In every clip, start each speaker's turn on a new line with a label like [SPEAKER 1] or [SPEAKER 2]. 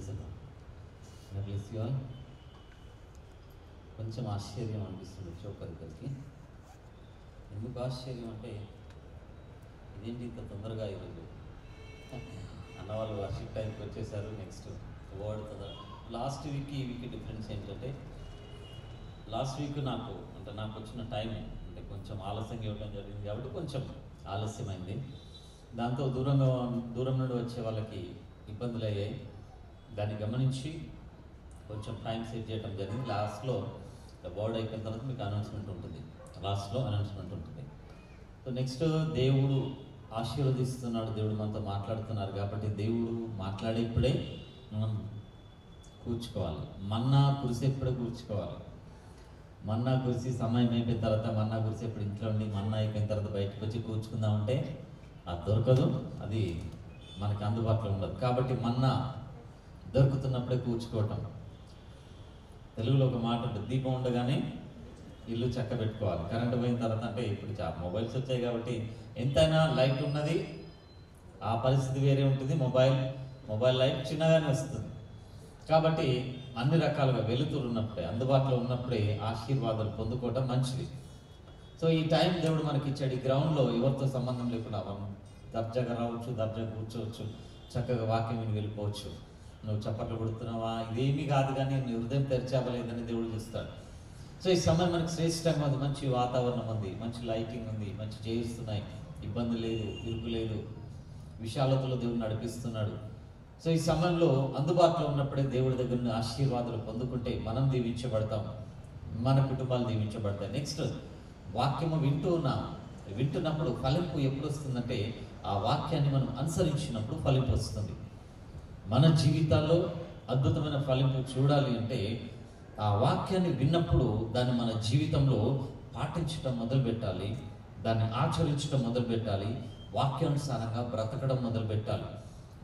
[SPEAKER 1] Bless you all. కొంచెం ఆశ్చర్యం అనిపిస్తుంది వచ్చి ఒకరిద్దరికి. ఎందుకు ఆశ్చర్యం అంటే ఇదేంటి ఇంత తొందరగా ఈరోజు అన్నవాళ్ళు వర్షిప్ టైంకి వచ్చేసారు. నెక్స్ట్ వర్డ్ తొందర. లాస్ట్ వీక్ ఈ వీక్ డిఫరెన్స్ ఏంటంటే లాస్ట్ వీక్ నాకు వచ్చిన టైం అంటే కొంచెం ఆలస్యంగా ఇవ్వడం జరిగింది కాబట్టి కొంచెం ఆలస్యమైంది. దాంతో దూరం నుండి వచ్చే వాళ్ళకి ఇబ్బందులు అయ్యాయి. దాన్ని గమనించి కొంచెం టైం సెట్ చేయడం జరిగింది. లాస్ట్లో వర్డ్ అయిపోయిన తర్వాత మీకు అనౌన్స్మెంట్ ఉంటుంది, లాస్ట్లో అనౌన్స్మెంట్ ఉంటుంది. సో నెక్స్ట్ దేవుడు ఆశీర్వదిస్తున్నాడు, దేవుడు మనతో మాట్లాడుతున్నారు కాబట్టి దేవుడు మాట్లాడేప్పుడే మనం కూర్చుకోవాలి. మన్నా కురిసేప్పుడే కూర్చుకోవాలి. మన్నా కురిసి సమయం అయిపోయిన తర్వాత మన్నా కురిసేప్పుడు ఇంట్లో ఉండి మన్నా అయిపోయిన తర్వాత బయటకు వచ్చి కూర్చుకుందామంటే అది దొరకదు, అది మనకి అందుబాటులో ఉండదు. కాబట్టి మన్నా దొరుకుతున్నప్పుడే కూర్చుకోవటం. తెలుగులో ఒక మాట ఉంటుంది, దీపం ఉండగానే ఇల్లు చక్క పెట్టుకోవాలి. కరెంటు పోయిన తర్వాత అంటే ఇప్పుడు మొబైల్స్ వచ్చాయి కాబట్టి ఎంతైనా లైట్ ఉన్నది, ఆ పరిస్థితి వేరే ఉంటుంది. మొబైల్ లైట్ చిన్నగానే వస్తుంది. కాబట్టి అన్ని రకాలుగా వెలుతురు ఉన్నప్పుడే, అందుబాటులో ఉన్నప్పుడే ఆశీర్వాదాలు పొందుకోవటం మంచిది. సో ఈ టైం దేవుడు మనకి ఇచ్చాడు. ఈ గ్రౌండ్లో ఎవరితో సంబంధం లేకుండా మనం దర్జాగా రావచ్చు, దర్జాగా కూర్చోవచ్చు, చక్కగా వాక్యం విని వెళ్ళిపోవచ్చు. నువ్వు చప్పట్లు కొడుతున్నావా ఇదేమీ కాదు, కానీ నీ హృదయం తెరిచావలేదని దేవుడు చూస్తాడు. సో ఈ సమయం మనకి శ్రేష్టంగా ఉంది, మంచి వాతావరణం ఉంది, మంచి లైటింగ్ ఉంది, మంచి చేయిస్తున్నాయి, ఇబ్బంది లేదు, ఇరుకు లేదు, విశాలతలో దేవుడు నడిపిస్తున్నాడు. సో ఈ సమయంలో అందుబాటులో ఉన్నప్పుడే దేవుడి దగ్గర నుండి ఆశీర్వాదాలు పొందుకుంటే మనం దీవించబడతాం, మన కుటుంబాలు దీవించబడతాయి. నెక్స్ట్ వాక్యము వింటున్నప్పుడు ఫలింపు ఎప్పుడు వస్తుందంటే ఆ వాక్యాన్ని మనం అనుసరించినప్పుడు ఫలింపు వస్తుంది. మన జీవితాల్లో అద్భుతమైన ఫలింపు చూడాలి అంటే ఆ వాక్యాన్ని విన్నప్పుడు దాన్ని మన జీవితంలో పాటించడం మొదలుపెట్టాలి, దాన్ని ఆచరించడం మొదలుపెట్టాలి, వాక్యానుసారంగా బ్రతకడం మొదలుపెట్టాలి.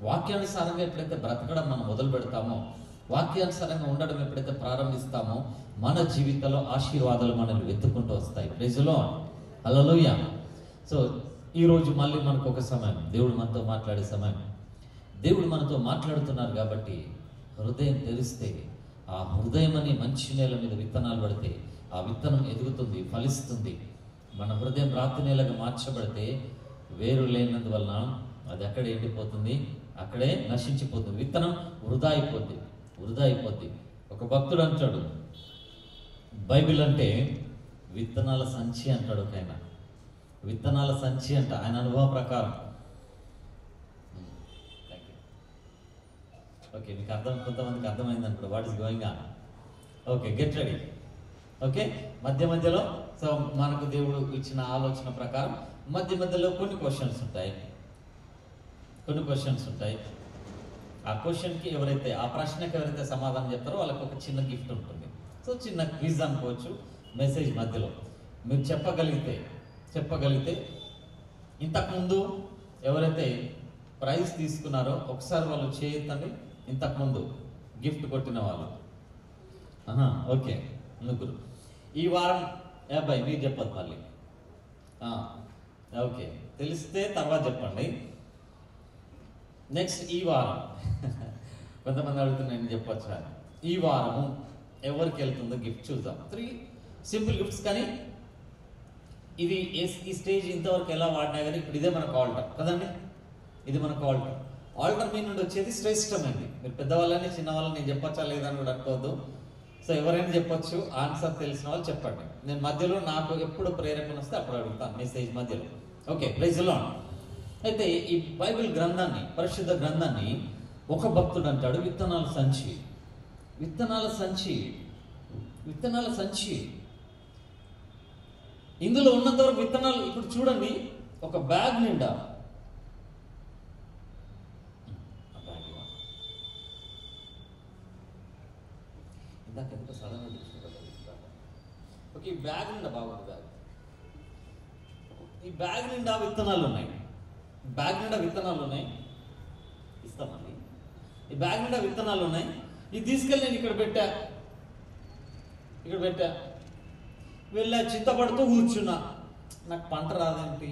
[SPEAKER 1] వాక్యానుసారంగా ఎప్పుడైతే బ్రతకడం మనం మొదలు పెడతామో, వాక్యానుసారంగా ఉండడం ఎప్పుడైతే ప్రారంభిస్తామో మన జీవితంలో ఆశీర్వాదాలు మనల్ని వెతుక్కుంటూ వస్తాయి. ప్రైజ్ లార్డ్, హల్లెలూయా. సో ఈరోజు మళ్ళీ మనకు ఒక సమయం, దేవుడు మనతో మాట్లాడే సమయం. దేవుడు మనతో మాట్లాడుతున్నారు కాబట్టి హృదయం తెరిస్తే, ఆ హృదయం అని మంచి నేల మీద విత్తనాలు పడితే ఆ విత్తనం ఎదుగుతుంది, ఫలిస్తుంది. మన హృదయం రాతి నేలగా మార్చబడితే వేరు లేనందువలన అది అక్కడే ఎండిపోతుంది, అక్కడే నశించిపోతుంది. విత్తనం వృధా అయిపోద్ది. ఒక భక్తుడు అంటాడు, బైబిల్ అంటే విత్తనాల సంచి అంటాడు ఒక ఆయన. విత్తనాల సంచి అంట ఆయన అనుభవం ప్రకారం. ఓకే, మీకు కొంతమందికి అర్థమైంది అనుకో what is going on. Okay, get ready. Okay, మధ్యలో సో మనకు దేవుడు ఇచ్చిన ఆలోచన ప్రకారం మధ్యలో కొన్ని క్వశ్చన్స్ ఉంటాయి. ఆ క్వశ్చన్కి ఆ ప్రశ్నకి ఎవరైతే సమాధానం చెప్తారో వాళ్ళకి ఒక చిన్న గిఫ్ట్ ఉంటుంది. సో చిన్న క్విజ్ అనుకోవచ్చు. మెసేజ్ మధ్యలో మీరు చెప్పగలిగితే ఇంతకుముందు ఎవరైతే ప్రైజ్ తీసుకున్నారో ఒకసారి వాళ్ళు చేయొద్దండి. ఇంతకుముందు గిఫ్ట్ కొట్టిన వాళ్ళు ఓకే, ముగ్గురు. ఈ వారం అబ్బాయి మీరు చెప్పదు మళ్ళీ. ఓకే, తెలిస్తే తర్వాత చెప్పండి. నెక్స్ట్ ఈ వారం కొంతమంది అడుగుతున్నా నేను చెప్పొచ్చా, ఈ వారము ఎవరికి వెళ్తుందో గిఫ్ట్ చూద్దాం. 3 సింపుల్ గిఫ్ట్స్. కానీ ఇది ఈ స్టేజ్ ఇంతవరకు ఎలా వాడినా కానీ ఇప్పుడు ఇదే మనకు ఆల్టర్ కదండి. ఇది మనకు ఆల్టర్ మీ నుండి వచ్చేది శ్రేష్టమైంది. మీరు పెద్దవాళ్ళని చిన్నవాళ్ళని నేను చెప్పొచ్చా లేదని కూడా అనుకోవద్దు. సో ఎవరైనా చెప్పొచ్చు, ఆన్సర్ తెలిసిన వాళ్ళు చెప్పండి. నేను మధ్యలో నాకు ఎప్పుడు ప్రేరేపణ వస్తే అప్పుడు అడుగుతాను మెసేజ్ మధ్యలో. Okay, praise Lord. అయితే ఈ బైబిల్ గ్రంథాన్ని, పరిశుద్ధ గ్రంథాన్ని ఒక భక్తుడు అంటాడు విత్తనాల సంచి. ఇందులో ఉన్నంత వరకు విత్తనాలు ఇప్పుడు చూడండి, ఒక బ్యాగ్ నిండా ఇందాక సడన్గా ఓకే, ఈ బ్యాగ్ నిండా బాగుంది. ఈ బ్యాగ్ నిండా విత్తనాలు ఉన్నాయి. ఇస్తామండి. ఈ బ్యాగ్ నిండా విత్తనాలు ఉన్నాయి. ఇది తీసుకెళ్ళి నేను ఇక్కడ పెట్టా. వెళ్ళా, చింతపడుతూ కూర్చున్నా. నాకు పంట రాదేంటి,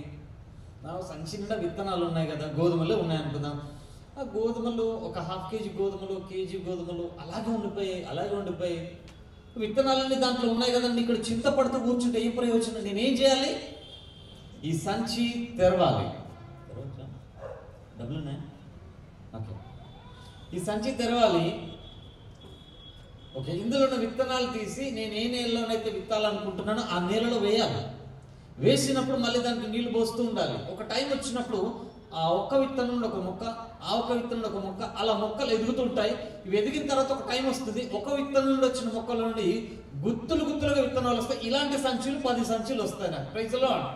[SPEAKER 1] నాకు సంచి నిండా విత్తనాలు ఉన్నాయి కదా, గోధుమలే ఉన్నాయి అనుకుందాం. ఆ గోధుమలు ఒక ½ కేజీ గోధుమలు, కేజీ గోధుమలు అలాగే ఉండిపోయాయి. విత్తనాలన్నీ దాంట్లో ఉన్నాయి కదండి. ఇక్కడ చింతపడుతూ కూర్చుంటే ఏం ప్రయోజనం? నేనేం చేయాలి? ఈ సంచి తెరవాలి. డబ్బులు ఉన్నాయా? ఓకే, ఈ సంచి తెరవాలి. ఓకే, ఇందులో ఉన్న విత్తనాలు తీసి నేను ఏ నేలలోనైతే విత్తాలనుకుంటున్నానో ఆ నేలలో వేయాలి. వేసినప్పుడు మళ్ళీ దానికి నీళ్లు పోస్తూ ఉండాలి. ఒక టైం వచ్చినప్పుడు ఆ ఒక్క విత్తనం నుండి ఒక మొక్క, ఆ ఒక్క విత్తనం నుండి ఒక మొక్క, అలా మొక్కలు ఎదుగుతుంటాయి. ఇవి ఎదిగిన తర్వాత ఒక టైం వస్తుంది, ఒక విత్తనం నుండి వచ్చిన మొక్కల నుండి గుత్తులుగా విత్తనాలు వస్తాయి. ఇలాంటి సంచులు 10 సంచులు వస్తాయి నాకు. ప్రైజ్ లార్డ్,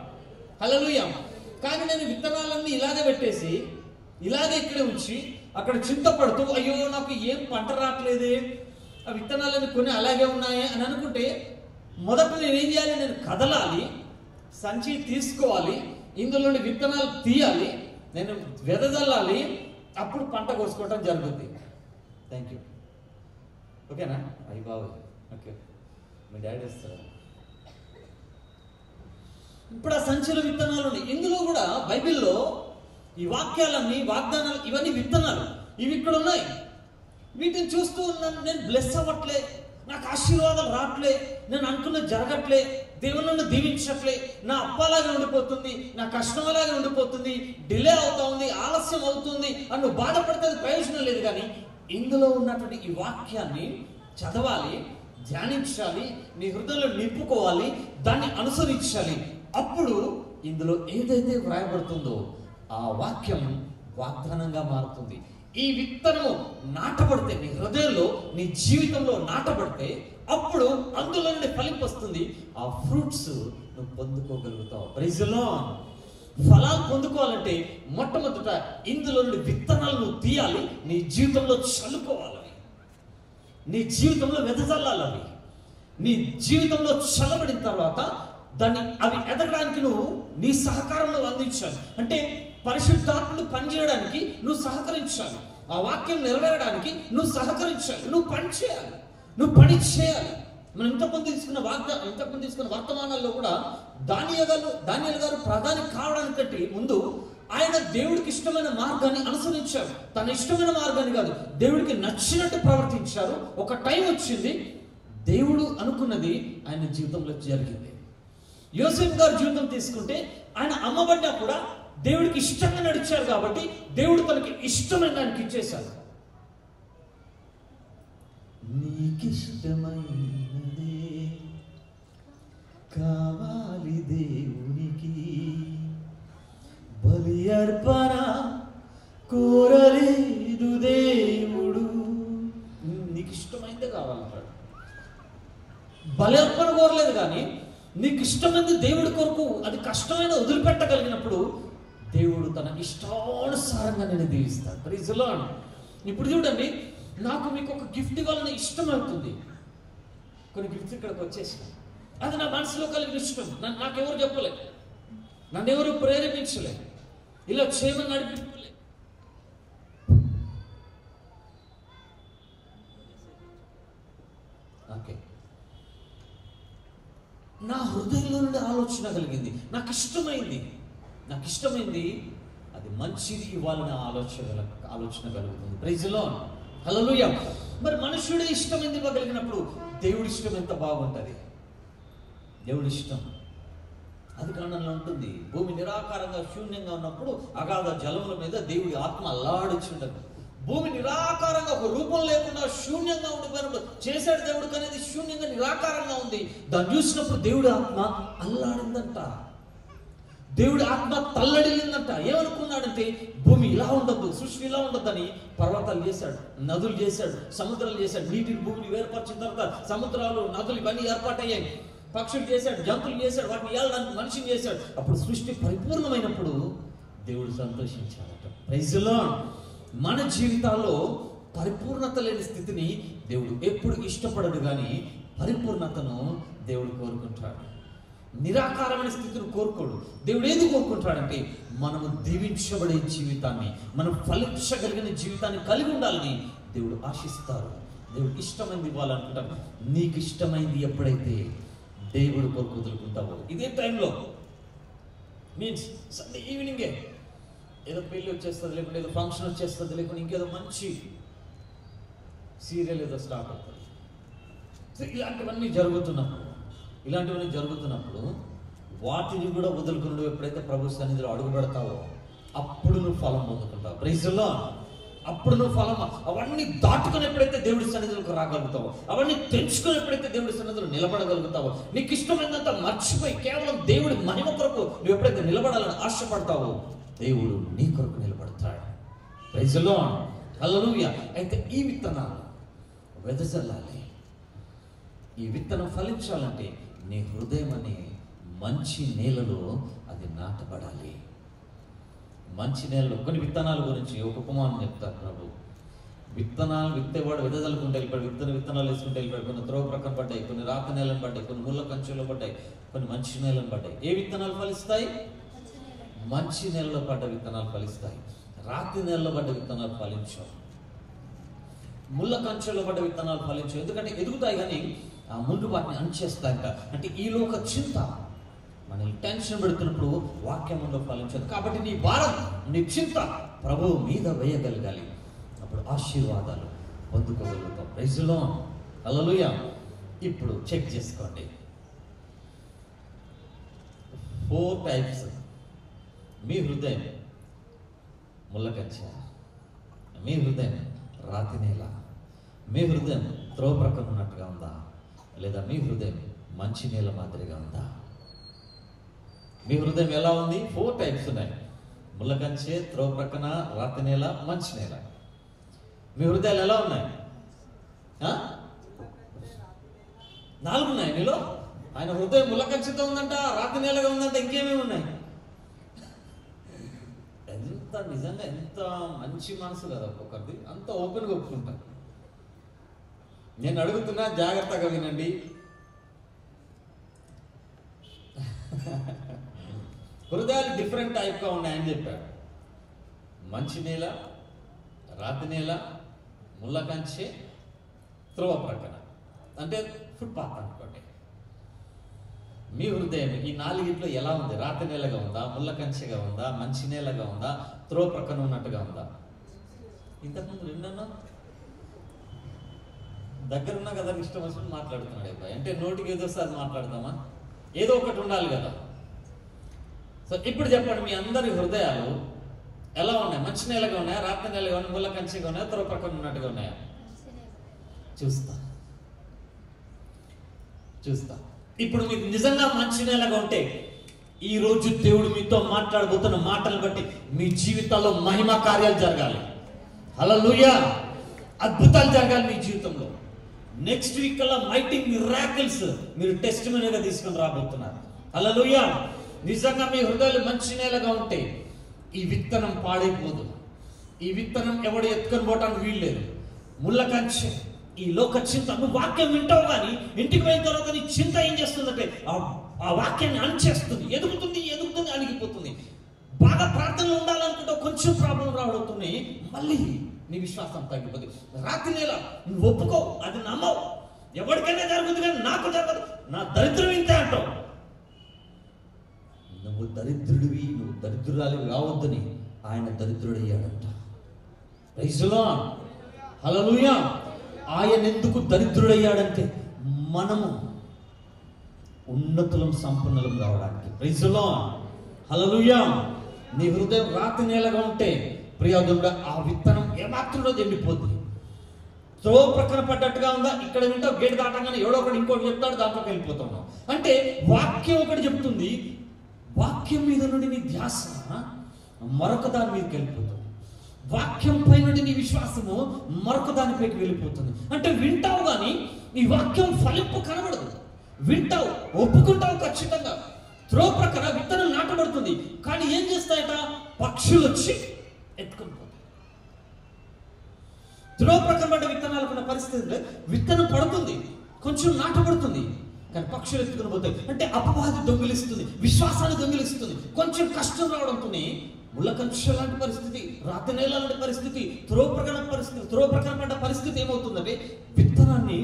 [SPEAKER 1] హల్లెలూయా. కానీ నేను విత్తనాలన్నీ ఇలాగే పెట్టేసి ఇలాగే ఇక్కడే ఉంచి అక్కడ చింతపడుతూ అయ్యో నాకు ఏం పంట రావట్లేదే, ఆ విత్తనాలన్నీ కొన్ని అలాగే ఉన్నాయి అని అనుకుంటే మొదట నేనేం చేయాలి? నేను కదలాలి, సంచి తీసుకోవాలి, ఇందులోని విత్తనాలు తీయాలి, నేను వెదజల్లాలి, అప్పుడు పంట కోసుకోవటం జరుగుతుంది. Thank you. ఓకేనా? అయ్యి బాబు, ఓకే, మీ డాడీ వస్తారు. ఇప్పుడు ఆ సంచిలో విత్తనాలు ఉన్నాయి. ఇందులో కూడా బైబిల్లో ఈ వాక్యాలన్నీ, వాగ్దానాలు, ఇవన్నీ విత్తనాలు. ఇవి ఇక్కడ ఉన్నాయి. వీటిని చూస్తూ ఉన్నాను, నేను బ్లెస్ అవ్వట్లే, నాకు ఆశీర్వాదాలు రావట్లే, నేను అనుకున్నది జరగట్లే, దేవుళ్ళను దీవించట్లే, నా అప్పలాగే ఉండిపోతుంది, నా కష్టం అలాగే ఉండిపోతుంది, డిలే అవుతా ఉంది, ఆలస్యం అవుతుంది అని నువ్వు బాధపడితే ప్రయోజనం లేదు. కానీ ఇందులో ఉన్నటువంటి ఈ వాక్యాన్ని చదవాలి, ధ్యానించాలి, నీ హృదయంలో నింపుకోవాలి, దాన్ని అనుసరించాలి. అప్పుడు ఇందులో ఏదైతే వ్రాయబడుతుందో ఆ వాక్యం వాగ్దానంగా మారుతుంది. ఈ విత్తనము నాటబడితే నీ హృదయంలో, నీ జీవితంలో నాటబడితే అప్పుడు అందులో నుండి ఫలింపు వస్తుంది. ఆ ఫ్రూట్స్ నువ్వు పొందుకోగలుగుతావు. Praise lord. ఫలాలు పొందుకోవాలంటే మొట్టమొదట ఇందులో నుండి విత్తనాలు నువ్వు తీయాలి, నీ జీవితంలో చల్లుకోవాలి, నీ జీవితంలో వెదజల్లాలి. నీ జీవితంలో చల్లబడిన తర్వాత అవి ఎదగడానికి నువ్వు నీ సహకారంలో అందించాలి. అంటే పరిశుద్ధాత్మను పనిచేయడానికి నువ్వు సహకరించాలి, ఆ వాక్యం నెరవేరడానికి నువ్వు సహకరించాలి, నువ్వు పని చేయాలి, నువ్వు పని చేయాలి. మనం ఇంతకుముందు తీసుకున్న వర్తమానాల్లో కూడా దానియేలు గారు ప్రధాని కావడానికంటే ముందు ఆయన దేవుడికి ఇష్టమైన మార్గాన్ని అనుసరించారు. తన ఇష్టమైన మార్గాన్ని కాదు, దేవుడికి నచ్చినట్టు ప్రవర్తించారు. ఒక టైం వచ్చింది, దేవుడు అనుకున్నది ఆయన జీవితంలో జరిగింది. యోసేపు గారి జీవితం తీసుకుంటే ఆయన అమ్మబడ్డా కూడా దేవుడికి ఇష్టంగా నడిచారు కాబట్టి దేవుడు తనకి ఇష్టమైన దానికి ఇచ్చేశాడు. నీకిష్టమైనదే కావాలి దేవునికి, బలి అర్పణ కోరలేదు దేవుడు. నీకు ఇష్టమైందే కావాలంటాడు. బలి అర్పణ కోరలేదు, కానీ నీకు ఇష్టమైంది దేవుడి కొరకు అది కష్టమైన వదిలిపెట్టగలిగినప్పుడు దేవుడు తన ఇష్టానుసారంగా నేను దీవిస్తాడు. Praise Lord. ఇప్పుడు చూడండి, నాకు మీకు ఒక గిఫ్ట్ ఇవ్వాలని ఇష్టం అవుతుంది. కొన్ని గిఫ్ట్స్ ఇక్కడికి వచ్చేసినాయి, అది నా మనసులో కలిగిన ఇష్టం. నాకెవరు చెప్పలే, నన్ను ఎవరు ప్రేరేపించలే, ఇలా చేయమని నడిపించలే. ఓకే, నా హృదయంలో నుండి ఆలోచన కలిగింది, నాకు ఇష్టమైంది, అది మంచిది ఇవ్వాలని ఆలోచన కలుగుతుంది. ప్రైజ్ లార్డ్, హల్లెలూయా. మరి మనుషుడే ఇష్టమైంది ఇవ్వగలిగినప్పుడు దేవుడి ఇష్టం ఎంత బాగుంటుంది. దేవుడి ఇష్టం అది కారణంలో ఉంటుంది. భూమి నిరాకారంగా శూన్యంగా ఉన్నప్పుడు అగాధ జలముల మీద దేవుడి ఆత్మ అల్లాడుచుండదు. భూమి నిరాకారంగా ఒక రూపం లేకుండా శూన్యంగా ఉండిపోయినప్పుడు చేశాడు దేవుడు, కానీ శూన్యంగా నిరాకారంగా ఉంది. దాన్ని చూసినప్పుడు దేవుడి ఆత్మ అల్లాడిందంట, దేవుడి ఆత్మ తల్లడిల్లిందంట. ఏమనుకున్నాడంటే భూమి ఇలా ఉండద్దు, సృష్టి ఇలా ఉండద్దని పర్వతాలు చేశాడు, నదులు చేశాడు, సముద్రాలు చేశాడు. నీటిని భూమిని వేరుపరిచిన తర్వాత సముద్రాలు, నదులు ఇవన్నీ ఏర్పాటయ్యాయి. పక్షులు చేశాడు, జంతువులు చేశాడు, వాటిని ఏళ్ళడానికి మనిషిని చేశాడు. అప్పుడు సృష్టి పరిపూర్ణమైనప్పుడు దేవుడు సంతోషించాడట. Praise lord. మన జీవితాల్లో పరిపూర్ణత లేని స్థితిని దేవుడు ఎప్పుడు ఇష్టపడడు, కానీ పరిపూర్ణతను దేవుడు కోరుకుంటాడు. నిరాకారమైన స్థితిని కోరుకోడు. దేవుడు ఏది కోరుకుంటాడంటే మనము దీవించబడే జీవితాన్ని, మనం ఫలించగలిగిన జీవితాన్ని కలిగి ఉండాలని దేవుడు ఆశిస్తారు. దేవుడు ఇష్టమైంది ఇవ్వాలనుకుంటాడు. నీకు ఇష్టమైంది ఎప్పుడైతే దేవుడు కొరకు వదులుకుంటావో, ఇదే టైంలో మీన్స్ సండే ఈవినింగే ఏదో పెళ్ళి వచ్చేస్తుంది, లేకుంటే ఏదో ఫంక్షన్ వచ్చేస్తుంది, లేకుంటే ఇంకేదో మంచి సీరియల్ ఏదో స్టార్ట్ అవుతుంది. సో ఇలాంటివన్నీ జరుగుతున్నప్పుడు వాటిని కూడా వదులుకుని ఎప్పుడైతే ప్రభు సన్నిధిలో అడుగు పెడతావో అప్పుడు నువ్వు ఫలం పొందుకుంటావు. Praise the lord. అప్పుడు నువ్వు ఫలం అవన్నీ దాటుకుని ఎప్పుడైతే దేవుడి సన్నిధిలోకి రాగలుగుతావో, అవన్నీ తెంచుకొని ఎప్పుడైతే దేవుడి సన్నిధిలో నిలబడగలుగుతావో, నీకు ఇష్టమైనంత మర్చిపోయి కేవలం దేవుడి మహిమ కొరకు నువ్వు ఎప్పుడైతే నిలబడాలని ఆశపడతావో దేవుడు నీ కొరకు నిలబడతాడు. Praise the lord. హల్లెలూయా. అయితే ఈ విత్తనాలు వెదజల్లాలి. ఈ విత్తనం ఫలించాలంటే నీ హృదయం అనే మంచి నేలలో అది నాటబడాలి. మంచి నేలలో కొన్ని విత్తనాల గురించి ఒక ఉపమానం చెప్తారు ప్రభు. విత్తనాలు విత్తేవాడు వెదజల్లుకుంటే వెళ్ళిపోయాడు, విత్తనాలు వేసుకుంటే వెళ్ళిపోయాడు. కొన్ని త్రోవ ప్రక్కన పడ్డాయి, కొన్ని రాతి నేలను పడ్డాయి, కొన్ని ముళ్ళ కంచెలో పడ్డాయి, కొన్ని మంచి నేలను పడ్డాయి. ఏ విత్తనాలు ఫలిస్తాయి? మంచి నేలలో పడ్డ విత్తనాలు ఫలిస్తాయి. రాతి నేలలో పడ్డ విత్తనాలు ఫలించవు. ముళ్ళ కంచెలో పడ్డ విత్తనాలు ఫలించవు. ఎందుకంటే ఎదుగుతాయి కానీ ఆ ముందు వాటిని అణిచేస్తాయంట. అంటే ఈలోక చింత మనల్ని టెన్షన్ పెడుతున్నప్పుడు వాక్యంలో ఫలించదు. కాబట్టి నీ భారం, నీ చింత ప్రభువు మీద వేయగలగాలి. అప్పుడు ఆశీర్వాదాలు పొందుకోగలుగుతాం. Praise the lord. హల్లెలూయా. ఇప్పుడు చెక్ చేసుకోండి. 4 టైప్స్. మీ హృదయం ముళ్ళకంచె, మీ హృదయం రాతి నేల, మీ హృదయం త్రోవ ప్రక్కన ఉన్నట్టుగా ఉందా, లేదా మీ హృదయం మంచి నేల మాదిరిగా ఉందా? మీ హృదయం ఎలా ఉంది? 4 టైప్స్ ఉన్నాయి. ముళ్ళకంచె, త్రోవ ప్రక్కన, రాతి నేల, మంచి నేల. మీ హృదయాలు ఎలా ఉన్నాయి? 4 ఉన్నాయి నీలో. ఆయన హృదయం ముళ్ళకంచెతో ఉందంట, రాతి నేలగా ఉందంట, ఇంకేమేమి ఉన్నాయి? ఎంత నిజంగా ఎంత మంచి మనసు కదా ఒక్కొక్కరిది. అంత ఓపెన్గా ఒప్పుకుంటారు. నేను అడుగుతున్నా, జాగ్రత్తగా వినండి. హృదయాలు డిఫరెంట్ టైప్గా ఉన్నాయని చెప్పాడు. మంచి నేల, రాతి నేల, ముళ్ళకంచె, త్రోవ ప్రక్కన, అంటే ఫుట్పాత్ అనుకోండి. మీ హృదయం ఈ 4 ఎలా ఉంది? రాతి నేలగా ఉందా, ముళ్ళకంచెగా ఉందా, మంచి నేలగా ఉందా, త్రోవ ప్రక్కన ఉన్నట్టుగా ఉందా? ఇంతకుముందు 2 దగ్గరున్నా కదా ఇష్టం వచ్చినట్టు మాట్లాడుతున్నాడు అబ్బాయి. అంటే నోటికి ఏదో సార్ మాట్లాడతామా? ఏదో ఒకటి ఉండాలి కదా. సో ఇప్పుడు చెప్పండి, మీ అందరి హృదయాలు ఎలా ఉన్నాయి? మంచి నేలగా ఉన్నాయా, రాత్రి నేలగా ఉన్నాయా, ముళ్ళ కంచెగా ఉన్నాయా, త్వర ప్రక్కన ఉన్నట్టుగా ఉన్నాయా? చూస్తా. ఇప్పుడు మీకు నిజంగా మంచి నేలగా ఉంటే ఈ రోజు దేవుడు మీతో మాట్లాడబోతున్న మాటలు బట్టి మీ జీవితాల్లో మహిమ కార్యాలు జరగాలి. హల్లెలూయా. అద్భుతాలు జరగాలి మీ జీవితంలో. నెక్స్ట్ వీక్ కల్లా మైటీ మిరాకిల్స్ మీరు టెస్టిమనీగా తీసుకొని రాబోతున్నారు. హల్లెలూయా. నిజంగా మీ హృదయాలు మంచి నేలగా ఉంటే ఈ విత్తనం పాడైపోదు. ఈ విత్తనం ఎవడు ఎత్తుకొని పోవటానికి వీల్లేదు. ముళ్ళ కంచె, ఈ లోక చింత. నువ్వు వాక్యం వింటావు కానీ ఇంటికి పోయిన తర్వాత నీ చింత ఏం చేస్తుందంటే ఆ వాక్యాన్ని అణిచేస్తుంది. ఎదుగుతుంది అణిగిపోతుంది. బాగా ప్రార్థనలు ఉండాలనుకుంటావు, కొంచెం ప్రాబ్లం రావడుతున్నాయి, మళ్ళీ నీ విశ్వాసం తగ్గిపోతుంది. రాత్రి నేల నువ్వు ఒప్పుకో, అది నమ్మవు. ఎవరికైనా జరుగుతుంది కానీ నాకు జరగదు, నా దరిద్రం ఇంతే అంటావు. నువ్వు దరిద్రుడివి, నువ్వు దరిద్రురాలివి కావద్దని ఆయన దరిద్రుడయ్యాడంట. Praise the lord. హల్లెలూయా. ఆయన ఎందుకు దరిద్రుడయ్యాడంటే మనము ఉన్నతులం సంపన్నులం రావడానికి. Praise the lord. హల్లెలూయా. నీ హృదయం రాతి నేలగా ఉంటే ప్రియాదుడా ఆ విత్తనం ఏమాత్రంలో ఎండిపోతుంది. త్రోవ ప్రక్కన పడ్డట్టుగా ఉందా? ఇక్కడ వింటావు, గేట్ దాటంగానే ఎవడో ఒకటి ఇంకోటి చెప్తాడు, దాంట్లోకి వెళ్ళిపోతున్నావు. అంటే వాక్యం ఒకటి చెప్తుంది, వాక్యం మీద నుండి నీ ధ్యాస మరొక దాని మీదకి వెళ్ళిపోతుంది. వాక్యం పై నుండి నీ విశ్వాసము మరొక దానిపైకి వెళ్ళిపోతుంది. అంటే వింటావు కానీ నీ వాక్యం ఫలింపు కనబడదు. వింటావు, ఒప్పుకుంటావు ఖచ్చితంగా. త్రోవ ప్రక్కన విత్తనం నాటబడుతుంది కానీ ఏం చేస్తాయట? పక్షులు వచ్చి ఎత్తుకొని పోతాయి. త్రోవ ప్రక్కన పడ్డ విత్తనాలకున్న పరిస్థితి, విత్తనం పడుతుంది, కొంచెం నాటబడుతుంది కానీ పక్షులు ఎత్తుకుని పోతాయి. అంటే అపవాది దొంగిలిస్తుంది, విశ్వాసాన్ని దొంగిలిస్తుంది. కొంచెం కష్టం రావడంతోనే ముళ్ళ కంచె లాంటి పరిస్థితి, రాతి నేల లాంటి పరిస్థితి, త్రోవ ప్రక్కన పడ్డ పరిస్థితి ఏమవుతుందంటే విత్తనాన్ని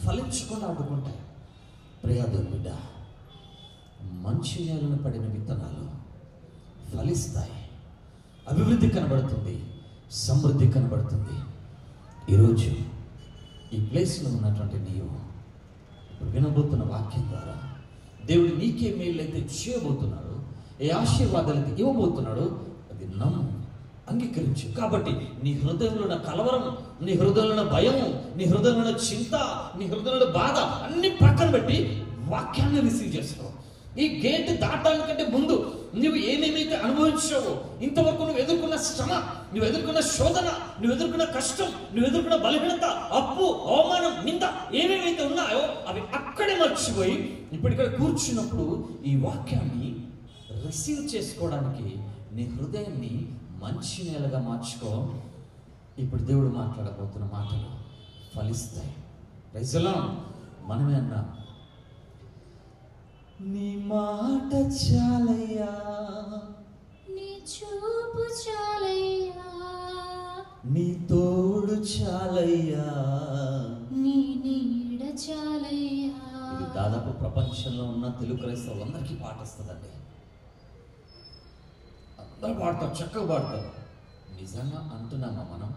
[SPEAKER 1] ఫలించకుండా అడ్డుకుంటాయి. ప్రియాదేవి బిడ్డ, మంచి నేలను పడిన విత్తనాలు ఫలిస్తాయి. అభివృద్ధి కనబడుతుంది, సమృద్ధి కనబడుతుంది. ఈరోజు ఈ ప్లేస్లో ఉన్నటువంటి నీవు ఇప్పుడు వినబోతున్న వాక్యం ద్వారా దేవుడు నీకే మేలైతే చేయబోతున్నాడు, ఏ ఆశీర్వాదాలైతే ఇవ్వబోతున్నాడు, అది నమ్ము, అంగీకరించు. కాబట్టి నీ హృదయంలో ఉన్న కలవరం, నీ హృదయంలో ఉన్న భయము, నీ హృదయంలో ఉన్న చింత, నీ హృదయంలో బాధ అన్ని పక్కన పెట్టి వాక్యాన్ని రిసీవ్ చేసుకో. ఈ గేట్ దాటానికంటే ముందు నువ్వు ఏమేమైతే అనుభవించావో, ఇంతవరకు నువ్వు ఎదుర్కొన్న శ్రమ, నువ్వు ఎదుర్కొన్న శోధన, నువ్వు ఎదుర్కొన్న కష్టం, నువ్వు ఎదుర్కొన్న బలహీనత, అప్పు, అవమానం, నింద ఏమేమైతే ఉన్నాయో అవి అక్కడే మర్చిపోయి ఇప్పుడు ఇక్కడ కూర్చున్నప్పుడు ఈ వాక్యాన్ని రిసీవ్ చేసుకోవడానికి నీ హృదయాన్ని మంచి నేలగా మార్చుకో. ఇప్పుడు దేవుడు మాట్లాడబోతున్న మాటలు ఫలిస్తాయి. Praise Lord. మనమే అన్నాం, నీ మాట చాలయ్యా,
[SPEAKER 2] నీ చూపు చాలయ్యా,
[SPEAKER 1] నీ తోడు చాలయ్యా,
[SPEAKER 2] నీ నీడ చాలయ్యా.
[SPEAKER 1] ఇది దాదాపు ప్రపంచంలో ఉన్న తెలుగు క్రైస్తవులందరికీ పాట వస్తుందండి. అందరూ పాడతారు, చక్కగా పాడతారు. నిజంగా అంటున్నామా మనం?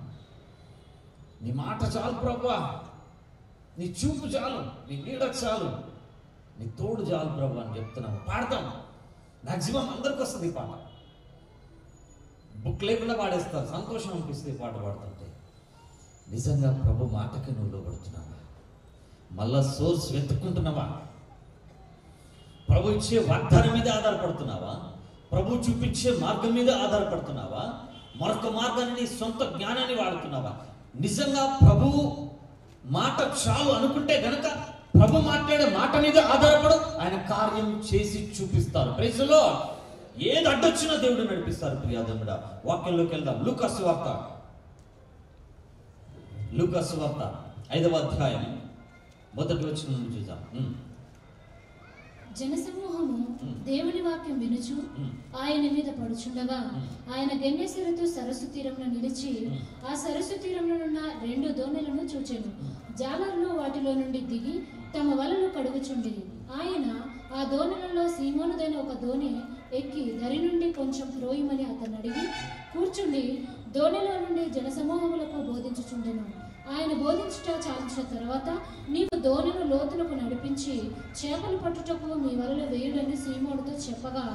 [SPEAKER 1] నీ మాట చాలు ప్రభువా, నీ చూపు చాలు, నీ నీడ చాలు, నీ తోడు చాలు ప్రభు అని చెప్తున్నాము, పాడతాం. మ్యాక్సిమం అందరికి వస్తుంది ఈ పాట. బుక్ లేకుండా పాడేస్తారు, సంతోషం అనిపిస్తుంది ఈ పాట పాడుతుంటే. నిజంగా ప్రభు మాటకి నువ్వు లోబడుతున్నావా? మళ్ళా సోర్స్ వెతుక్కుంటున్నావా? ప్రభు ఇచ్చే వాగ్దానం మీద ఆధారపడుతున్నావా? ప్రభు చూపించే మార్గం మీద ఆధారపడుతున్నావా? మరొక మార్గాన్ని నీ సొంత జ్ఞానాన్ని వాడుతున్నావా? నిజంగా ప్రభు మాట చాలు అనుకుంటే గనక ప్రభు మాట్లాడే మాట మీద ఆధారపడు, ఆయన కార్యం చేసి చూపిస్తారు. Praise Lord. ఏది అడ్డొచ్చినా దేవుడు నడిపిస్తారు. ప్రియాదేవుడా, వాక్యంలోకి వెళ్దాం. లూకాసు వార్త 5వ అధ్యాయం 1వ వచనం నుండి చూద్దాం.
[SPEAKER 2] జనసమూహము దేవుని వాక్యం వినుచు ఆయన మీద పడుచుండగా ఆయన గెన్నెసరతు సరస్సు తీరంలో నిలిచి ఆ సరస్సు తీరంలోనున్న 2 దోణెలను చూచెను. జాలరులు వాటిలో నుండి దిగి తమ వలలు కడుగుచుండిరి. ఆయన ఆ దోణెలలో సీమోనుదైన ఒక దోణి ఎక్కి దరి నుండి కొంచెం త్రోయమని అతను అడిగి కూర్చుండి దోణెలో నుండి జనసమూహములకు బోధించుచుండెను. ఆయన బోధించుట చాలించిన తర్వాత, నీవు దోణిను లోతులకు నడిపించి చేపలు పట్టుటకు మీ వలలు వేయుడని సీమోనుతో చెప్పగా,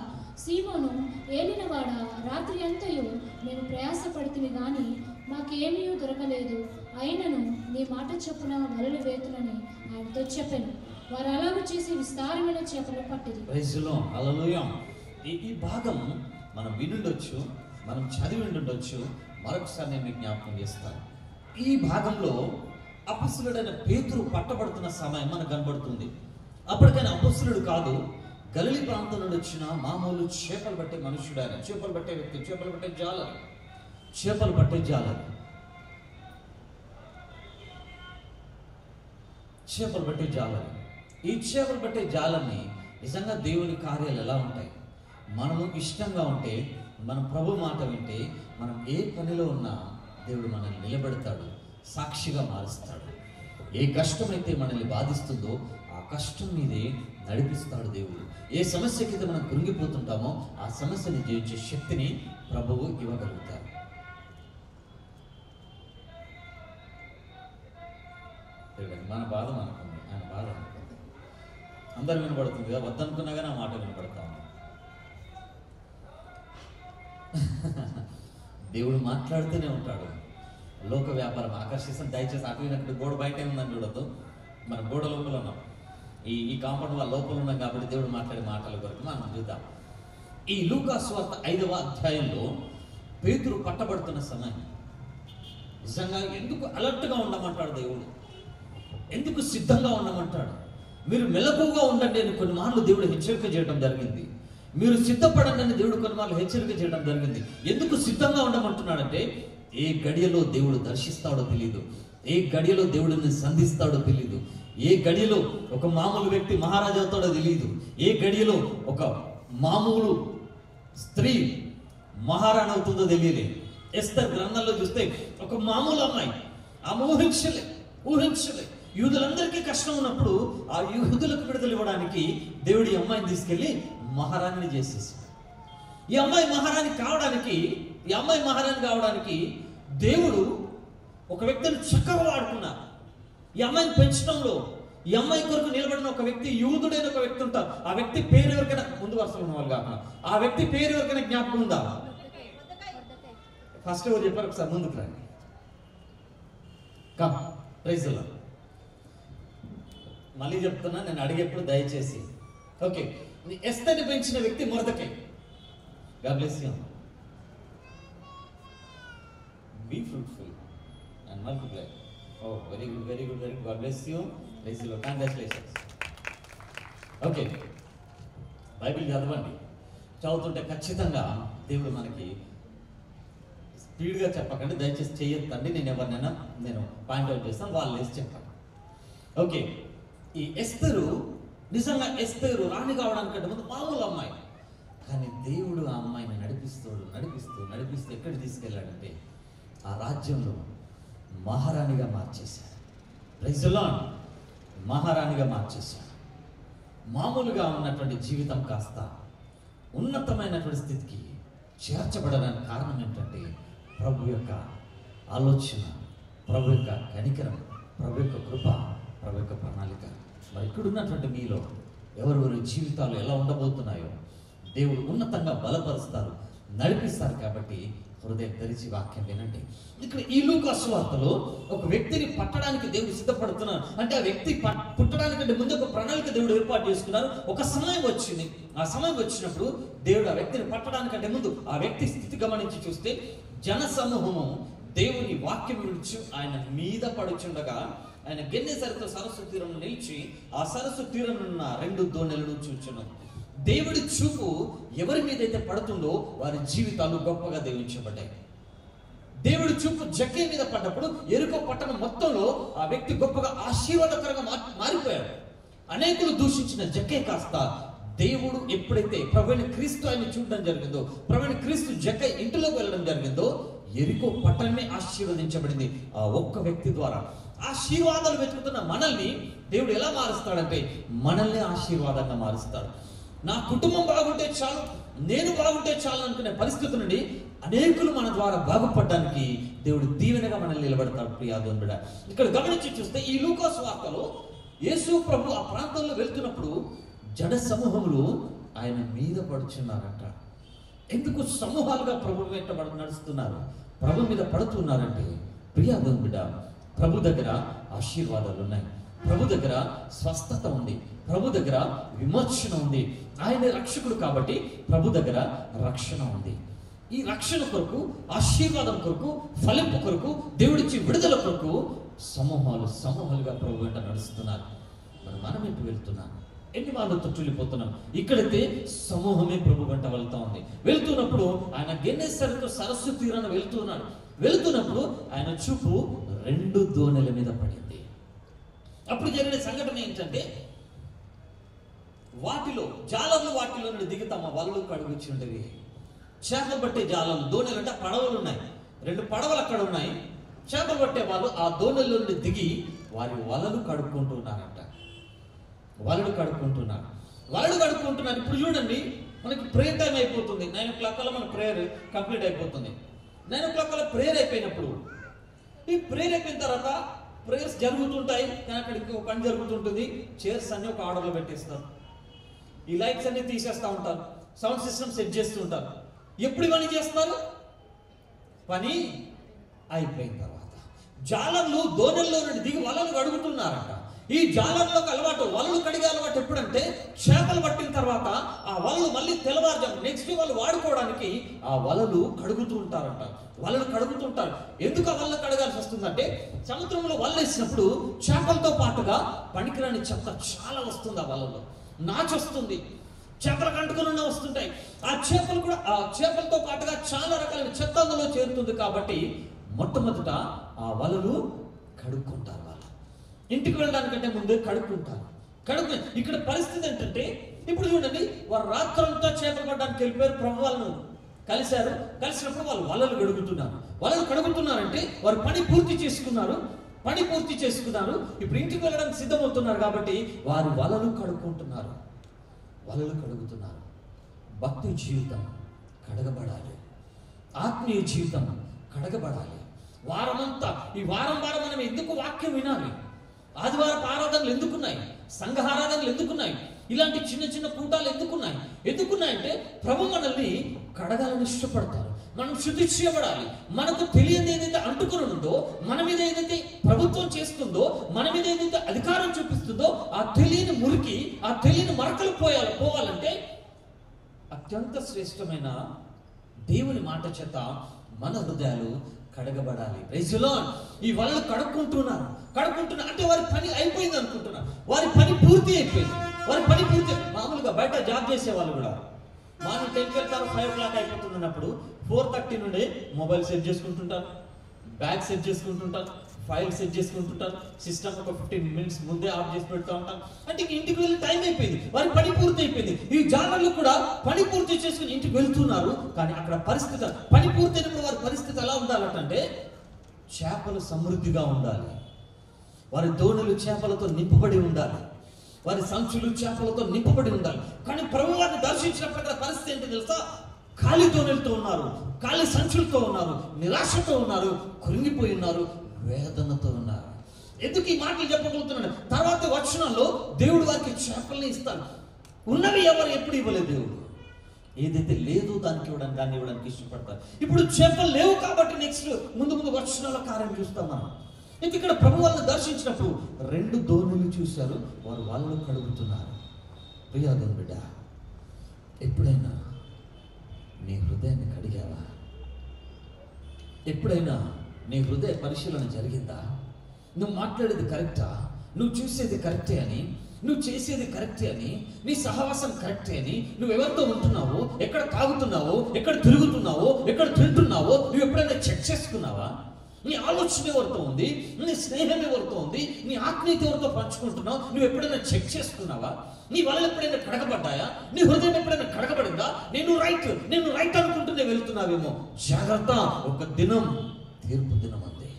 [SPEAKER 2] సీమోను, ఏలినవాడ, రాత్రి అంతయు మేము ప్రయాసపడితిమి గాని మాకేమీ దొరకలేదు, అయినను నీ మాట చొప్పున వలలు వేతులని ఆయనతో చెప్పాను. వారు అలాగ చేసి విస్తారమైన చేపలు పట్టిరి.
[SPEAKER 1] Praise lord. హల్లెలూయా. ఈ భాగం మనం వినుండొచ్చు, మనం చదివి ఉండొచ్చు. మరొకసారి నేను మీకు జ్ఞాపకం చేస్తాను. ఈ భాగంలో అపొస్తలుడైన పేతురు పట్టబడుతున్న సమయం మనకు కనబడుతుంది. అప్పటికైనా అపొస్తలుడు కాదు, గలిలీ ప్రాంతం నుండి వచ్చిన మామూలు చేపలు పట్టే మనుషుడు ఆయన. చేపలు పట్టే వ్యక్తి, చేపలు పట్టే జాలరి. ఈ చేపలు పట్టే జాలని నిజంగా దేవుని కార్యాలు ఎలా ఉంటాయి? మనము ఇష్టంగా ఉంటే, మనం ప్రభు మాట వింటే, మనం ఏ పనిలో ఉన్నా దేవుడు మనల్ని నిలబెడతాడు, సాక్షిగా మారుస్తాడు. ఏ కష్టమైతే మనల్ని బాధిస్తుందో ఆ కష్టం మీదే నడిపిస్తాడు దేవుడు. ఏ సమస్యకైతే మనం కృంగిపోతుంటామో ఆ సమస్యని జయించే శక్తిని ప్రభువు ఇవ్వగలుగుతారు. మన బాధ మనకుంది, ఆయన బాధ అనుకుంది. అందరు వినపడుతుంది కదా, వద్దనుకున్నా కానీ ఆ మాట వినపడతాము. దేవుడు మాట్లాడుతూనే ఉంటాడు. లోక వ్యాపారం ఆకర్షిస్తాం. దయచేసి అటు వినప్పుడు గోడ బయట ఉందని చూడద్దు, మన గోడ లోపల ఉన్నాం. ఈ కాంపౌండ్ వాళ్ళ లోపల ఉన్నాం కాబట్టి దేవుడు మాట్లాడే మాటల కొరకు మనం చూద్దాం. ఈ లూకాసు వార్త 5వ అధ్యాయంలో పేతురు పట్టబడుతున్న సమయం. నిజంగా ఎందుకు అలర్ట్గా ఉండమంటాడు దేవుడు, ఎందుకు సిద్ధంగా ఉండమంటాడు. మీరు మెలకువగా ఉండండి అని కొన్ని మార్లు దేవుడు హెచ్చరిక చేయడం జరిగింది. మీరు సిద్ధపడండి అని దేవుడు కొన్ని మార్లు హెచ్చరిక చేయడం జరిగింది. ఎందుకు సిద్ధంగా ఉండమంటున్నాడంటే, ఏ గడియలో దేవుడు దర్శిస్తాడో తెలియదు, ఏ గడియలో దేవుడిని సంధిస్తాడో తెలియదు, ఏ గడియలో ఒక మామూలు వ్యక్తి మహారాజు అవుతాడో తెలియదు, ఏ గడియలో ఒక మామూలు స్త్రీ మహారాణి అవుతుందో తెలియలే. ఎస్తర్ గ్రంథంలో చూస్తే ఒక మామూలు అమ్మాయి, ఆమె ఊహించలే. యూదులందరికీ కష్టం ఉన్నప్పుడు ఆ యూదులకు విడుదల ఇవ్వడానికి దేవుడి అమ్మాయిని తీసుకెళ్లి మహారాణిని చేసేసి, ఈ అమ్మాయి మహారాణి కావడానికి ఈ అమ్మాయి మహారాణి కావడానికి దేవుడు ఒక వ్యక్తిని చక్కగా వాడుకున్నారు. ఈ అమ్మాయిని పెంచడంలో ఈ అమ్మాయి కొరకు నిలబడిన ఒక వ్యక్తి, యూదుడైన ఒక వ్యక్తి ఉంటారు. ఆ వ్యక్తి పేరు ఎవరికైనా, ముందు వరుసలో ఉన్న వాళ్ళు కాకుండా ఆ వ్యక్తి పేరు ఎవరికైనా జ్ఞాపకం ఉందా? ఫస్ట్ ఎవరు చెప్పారు? ఒకసారి ముందుకు రండి. Come, praise the Lord. మళ్ళీ చెప్తున్నా, నేను అడిగేప్పుడు దయచేసి. ఓకే, ఎస్తర్ని పెంచిన వ్యక్తి Mordecai. God bless you. Be fruitful and multiply. Oh very good, very good, very good. God bless you. Praise the lord. Congratulations. Okay, Bible చదవండి. చదువుతుంటే ఖచ్చితంగా దేవుడు మనకి, స్పీడ్గా చెప్పకండి దయచేసి, చెయ్యొద్దండి. నేను ఎవరినైనా పాయింట్అవుట్ చేస్తాను, వాళ్ళు వేసి చెప్పండి. ఓకే, ఈ ఎస్తరు నిజంగా ఎస్తరు రాణి కావడానికంటే ముందు మామూలు అమ్మాయి. కానీ దేవుడు ఆ అమ్మాయిని నడిపిస్తూ ఎక్కడికి తీసుకెళ్ళాడంటే ఆ రాజ్యంలో మహారాణిగా మార్చేశాడు. Praise the lord. మహారాణిగా మార్చేశాడు. మామూలుగా ఉన్నటువంటి జీవితం కాస్త ఉన్నతమైనటువంటి స్థితికి చేర్చబడడానికి కారణం ఏంటంటే ప్రభు యొక్క ఆలోచన, ప్రభు యొక్క కనికరం, ప్రభు యొక్క కృప, ప్రభు యొక్క ప్రణాళిక. మరి ఇక్కడ ఉన్నటువంటి మీలో ఎవరెవరి జీవితాలు ఎలా ఉండబోతున్నాయో దేవుడు ఉన్నతంగా బలపరుస్తారు, నడిపిస్తారు. కాబట్టి హృదయం తెరిచి వాక్యం వినండి. ఇక్కడ ఈ లూకా సువార్తలో ఒక వ్యక్తిని పట్టడానికి దేవుడు సిద్ధపడుతున్నారు. అంటే ఆ వ్యక్తి పుట్టడానికంటే ముందు ఒక ప్రణాళిక దేవుడు ఏర్పాటు చేసుకున్నారు. ఒక సమయం వచ్చింది. ఆ సమయం వచ్చినప్పుడు దేవుడు ఆ వ్యక్తిని పట్టడానికంటే ముందు ఆ వ్యక్తి స్థితి గమనించి చూస్తే జన సమూహము దేవుని వాక్యం విడిచి ఆయన మీద పడుచుండగా ఆయన గెన్నెసరితో సరస్సు తీరంలో నిలిచి ఆ సరస్సు తీరనున్న 2 దోణెలను చూచును. దేవుడి చూపు ఎవరి మీద అయితే పడుతుందో వారి జీవితాలు గొప్పగా దీవించబడ్డాయి. దేవుడి చూపు జక్కే మీద పడ్డప్పుడు ఎరుకో పట్టణం మొత్తంలో ఆ వ్యక్తి గొప్పగా ఆశీర్వాదకరంగా మారిపోయాడు. అనేకులు దూషించిన జక్కే కాస్త దేవుడు ఎప్పుడైతే ప్రభువైన క్రీస్తు ఆయన చూడడం జరిగిందో, ప్రభువైన క్రీస్తు జక్కే ఇంటిలోకి వెళ్ళడం జరిగిందో, ఎరికో పట్టణమే ఆశీర్వదించబడింది ఆ ఒక్క వ్యక్తి ద్వారా. ఆశీర్వాదాలు వెతుకుతున్న మనల్ని దేవుడు ఎలా మారుస్తాడంటే మనల్ని ఆశీర్వాదంగా మారుస్తాడు. నా కుటుంబం బాగుంటే చాలు, నేను బాగుంటే చాలు అనుకునే పరిస్థితి నుండి అనేకులు మన ద్వారా బాగుపడడానికి దేవుడు దీవెనగా మనల్ని నిలబడతాడు. ప్రియాదోన్ బిడ్డ, ఇక్కడ గమనించి చూస్తే ఈ లూకా సువార్తలో యేసు ప్రభు ఆ ప్రాంతంలో వెళ్తున్నప్పుడు జన సమూహములు ఆయన మీద పడుచున్నారంట. ఎందుకు సమూహాలుగా ప్రభు వెంట నడుస్తున్నారు, ప్రభు మీద పడుతున్నారంటే ప్రియాదోన్ బిడ్డ, ప్రభు దగ్గర ఆశీర్వాదాలు ఉన్నాయి, ప్రభు దగ్గర స్వస్థత ఉంది, ప్రభు దగ్గర విమోచన ఉంది. ఆయన రక్షకుడు కాబట్టి ప్రభు దగ్గర రక్షణ ఉంది. ఈ రక్షణ కొరకు, ఆశీర్వాదం కొరకు, ఫలింపు కొరకు, దేవుడిచ్చి విడుదల కొరకు సమూహాలుగా ప్రభు వెంట నడుస్తున్నారు. మరి మనం ఎటు వెళ్తున్నాం? ఎన్ని వాళ్ళతో చుల్లిపోతున్నాం? ఇక్కడైతే సమూహమే ప్రభు వెంట వెళ్తా ఉంది. వెళ్తున్నప్పుడు ఆయన గెన్నెసరితో సరస్సు తీరాన వెళ్తున్నప్పుడు ఆయన చూపు 2 దోణెల మీద పడింది. అప్పుడు జరిగిన సంఘటన ఏంటంటే వాటిలో నుండి దిగి తమ వలలు కడుగుచ్చి ఉండేవి. చేపలు పట్టే జాలాలు, దోణెలు అంటే పడవలు ఉన్నాయి. 2 పడవలు అక్కడ ఉన్నాయి. చేపలు పట్టే వాళ్ళు ఆ దోణెల్లో నుండి దిగి వారి వలలు కడుక్కుంటున్నారంట. వలలు కడుక్కుంటున్నారు. ఇప్పుడు చూడండి, మనకి ప్రేయర్ టైం అయిపోతుంది. 9 o'clock కల్లా మన ప్రేయర్ కంప్లీట్ అయిపోతుంది. 9 o'clock కల్లా ప్రేయర్ అయిపోయినప్పుడు, ఈ ప్రేయర్ అయిపోయిన తర్వాత ప్రేయర్స్ జరుగుతుంటాయి. కానీ అక్కడ ఇంకో పని జరుగుతుంటుంది. చైర్స్ అన్ని ఒక ఆర్డర్లో పెట్టేస్తారు. ఈ లైట్స్ అన్ని తీసేస్తూ ఉంటారు. సౌండ్ సిస్టమ్ సెట్ చేస్తూ ఉంటారు. ఎప్పుడు పని చేస్తున్నారు? పని అయిపోయిన తర్వాత జాలర్లు దోణెల్లో నుండి దిగి వలలు కడుగుతున్నారంట. ఈ జాలర్లోకి అలవాటు, వలలు కడిగే అలవాటు ఎప్పుడంటే చేపలు పట్టిన తర్వాత ఆ వలలు మళ్ళీ తెల్లవారుజాము నెక్స్ట్ వాళ్ళు వాడుకోవడానికి ఆ వలలు కడుగుతూ ఉంటారంట. వలలు కడుగుతుంటారు. ఎందుకు ఆ వలలు కడగాల్సి వస్తుందంటే సముద్రంలో వలలు వేసినప్పుడు చేపలతో పాటుగా పనికిరాని చెత్త చాలా వస్తుంది. ఆ వలలో నాచు వస్తుంది, చేపలకు అంటుకున్న వస్తుంటాయి. ఆ చేపలు కూడా ఆ చేపలతో పాటుగా చాలా రకాల చెత్త అందులో చేరుతుంది. కాబట్టి మొట్టమొదట ఆ వలలు కడుక్కుంటారు. వాళ్ళు ఇంటికి వెళ్ళడానికంటే ముందే కడుక్కుంటారు. ఇక్కడ పరిస్థితి ఏంటంటే ఇప్పుడు చూడండి, వారు రాత్రంతా చేపలు పడడానికి వెళ్ళిపోయారు. ప్రభు వాళ్ళను కలిసినప్పుడు వాళ్ళు వలలు కడుగుతున్నారంటే వారు పని పూర్తి చేసుకున్నారు. ఇప్పుడు ఇంటికి వెళ్ళడానికి సిద్ధమవుతున్నారు. కాబట్టి వారు వలలు కడుగుతున్నారు. భక్తి జీవితం కడగబడాలి.
[SPEAKER 3] ఆత్మీయ జీవితం కడగబడాలి. వారమంతా ఈ వారం మనం ఎందుకు వాక్యం వినాలి? ఆదివారపు ఆరాధనలు ఎందుకున్నాయి? సంఘ ఆరాధనలు ఎందుకున్నాయి? ఇలాంటి చిన్న చిన్న కూటాలు ఎందుకున్నాయంటే ప్రభు మనల్ని కడగాలని ఇష్టపడతారు. మనం శుద్ధి చేయబడాలి. మనకు తెలియని ఏదైతే అంటుకుని ఉందో, మన మీద ఏదైతే ప్రభుత్వం చేస్తుందో, మన మీద ఏదైతే అధికారం చూపిస్తుందో, ఆ తెలియని మురికి, ఆ తెలియని మరకలు పోవాలంటే అత్యంత శ్రేష్టమైన దేవుని మాట చేత మన హృదయాలు కడగబడాలి. Praise Lord. ఈ వాళ్ళు కడుక్కుంటున్నారు అంటే వారి పని అయిపోయింది అనుకుంటున్నారు. వారి పని పూర్తి అయిపోయింది. మామూలుగా బయట జాబ్ చేసే వాళ్ళు కూడా మార్నింగ్ 10కి వెళ్తారు, 5 o'clock అయిపోతున్నప్పుడు 4:30 నుండి మొబైల్ సెట్ చేసుకుంటుంటారు, బ్యాగ్ సెట్ చేసుకుంటుంటారు, ఫైల్ సెట్ చేసుకుంటుంటారు, సిస్టమ్ ఒక 15 minutes ముందే ఆఫ్ చేసి పెడుతూ ఉంటారు. అంటే ఇంటికి వెళ్ళి టైం అయిపోయింది, వారి పని పూర్తి అయిపోయింది. ఈ జాలర్లు కూడా పని పూర్తి చేసుకుని ఇంటికి వెళ్తున్నారు. కానీ అక్కడ పరిస్థితి, పని పూర్తి అయినప్పుడు వారి పరిస్థితి ఎలా ఉండాలంటే చేపలు సమృద్ధిగా ఉండాలి. వారి దోణులు చేపలతో నింపబడి ఉండాలి. వారి సంచులు చేపలతో నింపబడి ఉండాలి. కానీ ప్రభు వారిని దర్శించినప్పుడు పరిస్థితి ఏంటో తెలుసా? ఖాళీ దోణులతో ఉన్నారు, ఖాళీ సంచులతో ఉన్నారు, నిరాశతో ఉన్నారు, కృంగిపోయి ఉన్నారు, వేదనతో ఉన్నారు. ఎందుకు ఈ మాటలు చెప్పగలుగుతున్నాడు? తర్వాత వచనంలో దేవుడు వారికి చేపల్ని ఇస్తాడు. ఉన్నవి ఎవరు ఎప్పుడు ఇవ్వలేదు. దేవుడు ఏదైతే లేదో దాన్ని ఇవ్వడానికి ఇష్టపడతారు. ఇప్పుడు చేపలు లేవు కాబట్టి నెక్స్ట్ ముందు వచనాల కార్యం చూస్తాం మనం. ఇక్కడ ప్రభు వాళ్ళని దర్శించినప్పుడు 2 దోణులు చూశారు, వారు వాళ్ళు కడుగుతున్నారు. ప్రియాదం బిడ్డ, ఎప్పుడైనా నీ హృదయాన్ని కడిగావా? ఎప్పుడైనా నీ హృదయ పరిశీలన జరిగిందా? నువ్వు మాట్లాడేది కరెక్టా? నువ్వు చూసేది కరెక్టే అని, నువ్వు చేసేది కరెక్టే అని, నీ సహవాసం కరెక్టే అని, నువ్వు ఎవరితో ఉంటున్నావు, ఎక్కడ తాగుతున్నావో, ఎక్కడ తిరుగుతున్నావో, ఎక్కడ తింటున్నావో నువ్వు ఎప్పుడైనా చెక్ చేసుకున్నావా? నీ ఆలోచన ఎవరితో ఉంది, నీ స్నేహం ఎవరితో ఉంది, నీ ఆత్మీయత ఎవరితో పంచుకుంటున్నావు, నువ్వు ఎప్పుడైనా చెక్ చేసుకున్నావా? నీ వల్ల ఎప్పుడైనా కడగబడ్డాయా? నీ హృదయం ఎప్పుడైనా కడగబడిందా? నేను రైట్ అనుకుంటూనే వెళ్తున్నావేమో. జాగ్రత్త, ఒక దినం తీర్పు దినం ఉంది.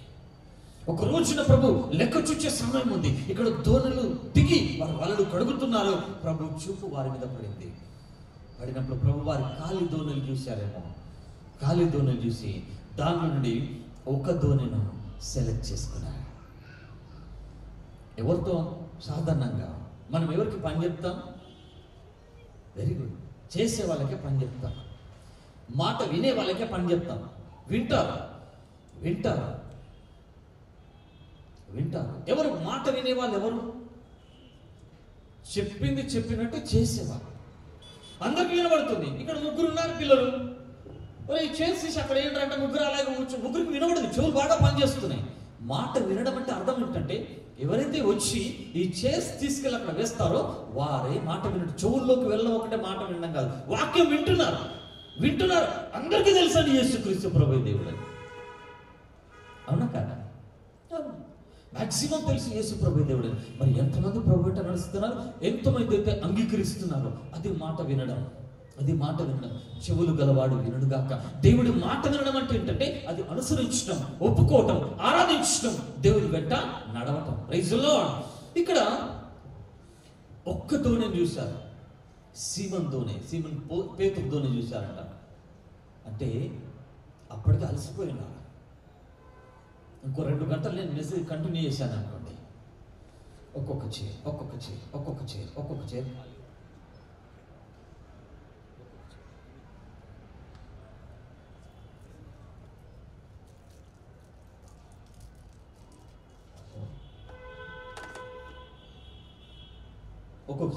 [SPEAKER 3] ఒక రోజున ప్రభు లెక్క చూచే సమయం ఉంది. ఇక్కడ దోణులు దిగి వారు వలలు కడుగుతున్నారు. ప్రభు చూపు వారి మీద పడినప్పుడు ప్రభు వారి ఖాళీ దోణులు చూశారేమో. ఖాళీ దోణులు చూసి దాని నుండి ఒక దోణిను సెలెక్ట్ చేసుకున్నారు. ఎవరితో? సాధారణంగా మనం ఎవరికి పని చెప్తాం? వెరీ గుడ్, చేసే వాళ్ళకే పని చెప్తాం. మాట వినే వాళ్ళకే పని చెప్తాం. వింటారు. ఎవరు మాట వినేవాళ్ళు? ఎవరు? చెప్పింది చెప్పినట్టు చేసేవాళ్ళు. అందరికి వినబడుతుంది. ఇక్కడ 3 ఉన్నారు పిల్లలు. చేసి అక్కడ ఏంటంటే 3 అలాగే ముగ్గురికి వినబడదు. చెవులు బాగా పనిచేస్తున్నాయి. మాట వినడం అంటే అర్థం ఏంటంటే ఎవరైతే వచ్చి ఈ చైర్స్ తీసుకెళ్ళి అక్కడ వేస్తారో వారే మాట వినట్టు. చెవుల్లోకి వెళ్ళడం ఒకటే మాట వినడం కాదు, వాక్యం వింటున్నారు. అందరికీ తెలుసండి యేసుక్రీస్తు ప్రభు దేవుడు. అవునా కాదా? మాక్సిమం తెలుసు యేసు ప్రభు దేవుడు. మరి ఎంతమంది ప్రభు వెంట నడుస్తున్నారు, ఎంతమంది అయితే అంగీకరిస్తున్నారు? అది మాట వినడం. చెవులు గలవాడు వినుడుగాక. దేవుడి మాట వినడం అంటే ఏంటంటే అది అనుసరించడం, ఒప్పుకోవటం, ఆరాధించడం, దేవుడి వెంట నడవటం. Praise the Lord. ఇక్కడ ఒక్క దోణిని చూశారు, సీమన్ పేతురు దోణి చూశారంట. అంటే అప్పటికి అలసిపోయినారు. ఇంకో 2 గంటలు నేను మెసేజ్ కంటిన్యూ చేశాను అనుకోండి. ఒక్కొక్క